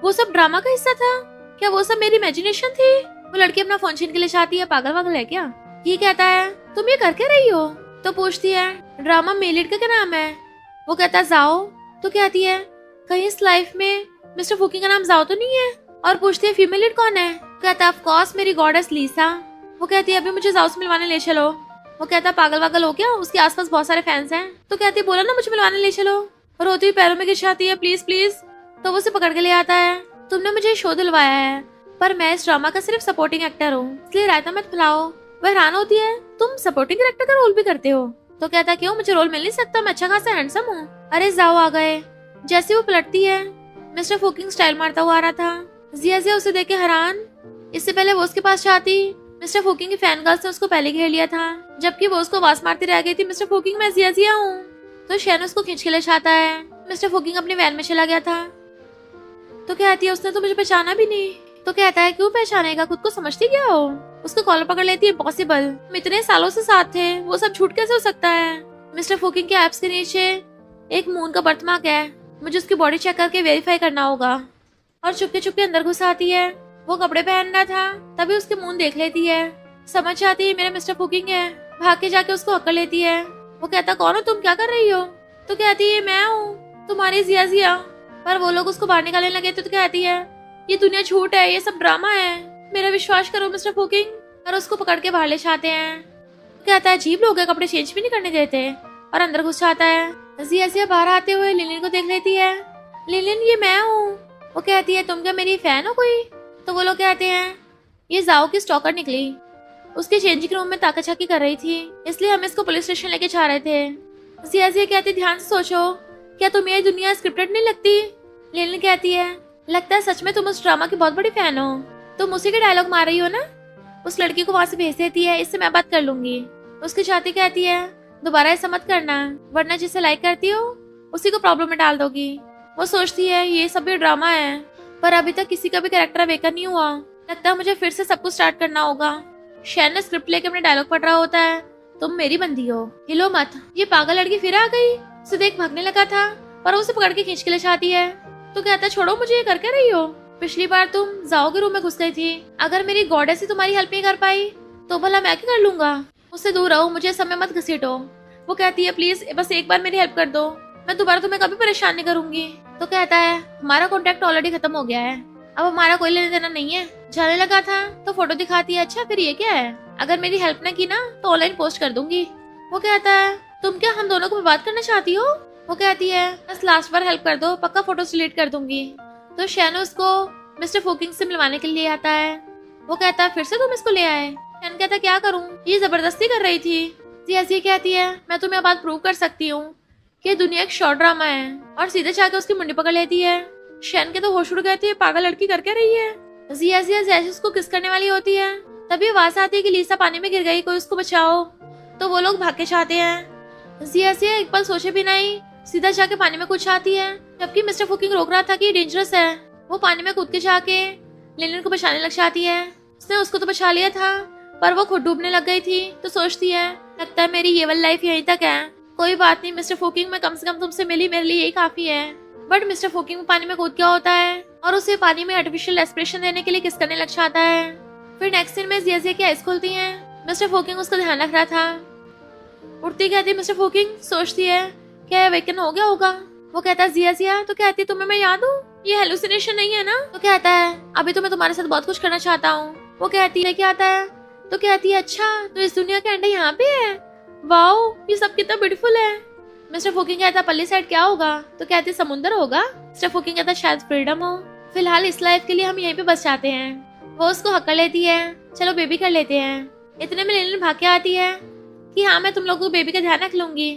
वो सब ड्रामा का हिस्सा था? क्या वो सब मेरी इमेजिनेशन थी? वो लड़की अपना फोन छीन के ले जाती है। पागल वागल है क्या? ये कहता है तुम ये कर क्या रही हो? तो पूछती है ड्रामा मेलिड का क्या नाम है? वो कहता है जाओ। तो कहती है कहीं इस लाइफ में मिस्टर फूकी का नाम जाओ तो नहीं है? और पूछती है फीमेल लीड कौन है? कहता है ऑफ कोर्स मेरी गॉडेस लीसा। वो कहती है अभी मुझे जाओ से मिलवाने ले चलो। वो कहता है पागल वागल हो क्या, उसके आसपास बहुत सारे फैंस हैं। तो कहती है बोला ना मुझे मिलवाने ले चलो। रोती हुई पैरों में गिर जाती है प्लीज प्लीज। तो वो उसे पकड़ के ले आता है। तुमने मुझे शो दिलवाया है पर मैं इस ड्रामा का सिर्फ सपोर्टिंग एक्टर हूँ, इसलिए रायता मत फैलाओ। वह हैरान होती है तुम सपोर्टिंग कैरेक्टर का रोल भी करते हो? तो कहता है क्यों, मुझे रोल मिल नहीं सकता? मैं अच्छा खासा हैंडसम हूँ। अरे जाओ आ गए। जैसे वो पलटती है मिस्टर फूकिंग स्टाइल मारता हुआ आ रहा था। जिया उसे देख के हैरान। इससे पहले वो उसके पास जाती, मिस्टर फूकिंग की फैन गर्ल्स ने उसको पहले घेर लिया था, जबकि वो उसको आवाज मारती रह गई थी मिस्टर फूकिंग मैं जिया हूँ। तो शैन उसको खींच के ले जाता है। मिस्टर फूकिंग अपनी वैन में चला गया था। तो कहती है उसने तो मुझे पहचाना भी नहीं। तो कहता है क्यों पहचानेगा, खुद को समझती क्या हो? उसको कॉलर पकड़ लेती है इम्पॉसिबल, हम इतने सालों से साथ थे, वो सब झूठ कैसे हो सकता है? मिस्टर फूकिंग के एप्स के नीचे एक मून का बर्थमार्क है, मुझे उसकी बॉडी चेक करके वेरीफाई करना होगा। और चुपके चुपके अंदर घुस आती है। वो कपड़े पहन रहा था, तभी उसके मून देख लेती है। समझ जाती है मेरा मिस्टर फूकिंग है। भाग के जाके उसको अकड़ लेती है। वो कहता कौन हो तुम, क्या कर रही हो? तो कहती है मैं हूँ तुम्हारी जिया। पर वो लोग उसको बाहर निकालने लगे तो कहती है ये दुनिया झूठ है, ये सब ड्रामा है, मेरा विश्वास करो मिस्टर फूकिंग। और उसको पकड़ के बाहर ले जाते हैं। कहता है अजीब लोग हैं, कपड़े चेंज भी नहीं करने देते, और अंदर घुस जाता है। जिया बाहर आते हुए लिलिन को देख लेती है। लिलिन ये मैं हूँ। वो कहती है तुम क्या मेरी फैन हो कोई? तो वो लोग कहते हैं ये जाओ की स्टॉकर निकली, उसके चेंजिंग रूम में ताकाछाकी कर रही थी, इसलिए हम इसको पुलिस स्टेशन लेके जा रहे थे। जिया कहती ध्यान से सोचो, क्या तुम्हें ये दुनिया स्क्रिप्टेड नहीं लगती? लिलिन कहती है लगता है सच में तुम उस ड्रामा की बहुत बड़ी फैन हो, तुम उसी के डायलॉग मार रही हो ना? उस लड़की को वहां से भेज देती है, इससे मैं बात कर लूंगी। उसकी छाती कहती है दोबारा ऐसा मत करना, वरना जिसे लाइक करती हो उसी को प्रॉब्लम में डाल दोगी। वो सोचती है ये सब भी ड्रामा है, पर अभी तक किसी का भी कैरेक्टर अवेकन नहीं हुआ, लगता है मुझे फिर से सब कुछ स्टार्ट करना होगा। शैन ने स्क्रिप्ट लेके अपने डायलॉग पढ़ रहा होता है, तुम मेरी बंदी हो, हिलो मत। ये पागल लड़की फिर आ गई। उसे देख भागने लगा था, पर उसे पकड़ के खींच के ले जाती है। तो कहता छोड़ो मुझे, ये कर क्या रही हो? पिछली बार तुम जाओ के रूम में घुस गई थी, अगर मेरी गॉडेस ही तुम्हारी हेल्प नहीं कर पाई तो भला मैं क्या कर लूंगा? मुझसे दूर रहो, मुझे समय मत घसीटो। वो कहती है प्लीज बस एक बार मेरी हेल्प कर दो, मैं दोबारा तुम्हें कभी परेशान नहीं करूंगी। तो कहता है हमारा कॉन्ट्रैक्ट ऑलरेडी खत्म हो गया है, अब हमारा कोई लेना देना नहीं है। जाने लगा था तो फोटो दिखाती है, अच्छा फिर ये क्या है? अगर मेरी हेल्प न की ना तो ऑनलाइन पोस्ट कर दूंगी। वो कहता है तुम क्या हम दोनों को बर्बाद करना चाहती हो? वो कहती है बस लास्ट बार हेल्प कर दो, पक्का फोटो डिलीट कर दूंगी। तो शैन उसको मिस्टर फूकिंग से मिलवाने के लिए आता है। वो कहता है फिर से तुम इसको ले आए? शैन कहता क्या करूं, ये जबरदस्ती कर रही थी। जिया कहती है मैं तुम्हें बात प्रूव कर सकती हूँ कि दुनिया एक शॉर्ट ड्रामा है, और सीधे जाके उसकी मुंडी पकड़ लेती है। शैन के तो होश उड़ गए थे, पागल लड़की कर क्या रही है? जिया जैसे उसको किस करने वाली होती है, तभी आवाज आती है कि लीसा पानी में गिर गई, कोई उसको बचाओ। तो वो लोग भाग के चाहते हैं। जिया एक पल सोचे भी नहीं सीधा जाके पानी में कूद जाती है, जबकि मिस्टर फूकिंग रोक रहा था कि डेंजरस है। वो पानी में कूद के जाके लिलिन को बचाने लग जाती है। उसने उसको तो बचा लिया था, पर वो खुद डूबने लग गई थी। तो सोचती है लगता है मेरी ये वाली लाइफ यहीं तक है, कोई बात नहीं मिस्टर फूकिंग, मैं कम से कम तुमसे मिली, मेरे लिए यही काफी है। बट मिस्टर फूकिंग पानी में कूद क्या होता है और उसे पानी में आर्टिफिशियल रेस्पिरेशन देने के लिए किस करने लग जाता है। फिर नेक्स्ट सीन में जिया की आइज खुलती है। मिस्टर फूकिंग उसका ध्यान रख रहा था। उठती कहती मिस्टर फूकिंग, सोचती है क्या अवेकन हो गया होगा? वो कहता है जिया। तो कहती है तुम्हें मैं याद हूँ, ये हेलुसिनेशन नहीं है ना? तो कहता है अभी तो मैं तुम्हारे साथ बहुत कुछ करना चाहता हूँ। वो कहती है क्या आता है? तो कहती है अच्छा तो इस दुनिया के अंडे यहाँ पे है, वाओ ये सब कितना ब्यूटीफुल है। मिस्टर फूकिंग कहता पल्ली साइड क्या होगा? तो कहती समुंदर होगा। मिस्टर फूकिंग कहता शायद फ्रीडम हो, फिलहाल इस लाइफ के लिए हम यहीं पे बस जाते हैं। वो उसको हक्का लेती है, चलो बेबी कर लेते हैं। इतने में लिलिन भाग के आती है कि हाँ मैं तुम लोगों को बेबी का ध्यान रख लूंगी।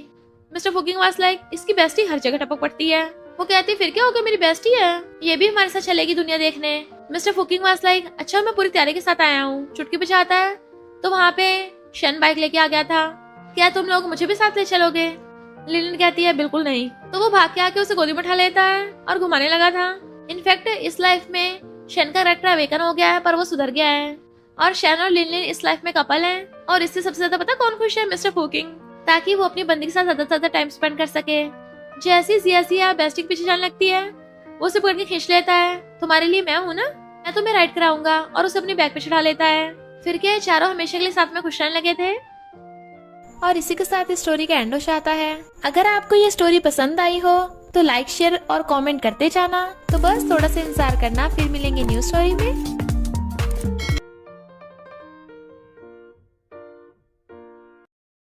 मिस्टर फूकिंग वाज लाइक इसकी बेस्टी हर जगह टपक पड़ती है। वो कहती फिर क्या होगा, मेरी बेस्टी है, ये भी हमारे साथ चलेगी दुनिया देखने। मिस्टर फूकिंग वाज लाइक अच्छा मैं पूरी तैयारी के साथ आया हूँ। चुटकी बजाता है तो वहाँ पे शन बाइक लेके आ गया था। क्या तुम लोग मुझे भी साथ ले चलोगे? लिलिन कहती है बिल्कुल नहीं। तो वो भाग के आके उसे गोदी में उठा लेता है और घुमाने लगा था। इनफैक्ट इस लाइफ में शन का कैरेक्टर अवेकन हो गया है, पर वो सुधर गया है और शन और लिलिन इस लाइफ में कपल हैं। और इससे सबसे ज्यादा पता कौन खुश है? मिस्टर फूकिंग, ताकि वो अपनी बंदी के साथ ज्यादा से ज्यादा टाइम स्पेंड कर सके। जैसी सिया बेस्टी के पीछे जाने लगती है, वो उसे पकड़ के खींच लेता है। तुम्हारे लिए मैं हूँ ना, मैं तुम्हें राइड कराऊंगा, और उसे अपनी बैग पे चढ़ा लेता है। फिर क्या चारों हमेशा के लिए साथ में खुश रहने लगे थे। और इसी के साथ इस स्टोरी का एंड हो जाता है। अगर आपको ये स्टोरी पसंद आई हो तो लाइक शेयर और कमेंट करते जाना। तो बस थोड़ा सा इंतजार करना, फिर मिलेंगे न्यू स्टोरी में।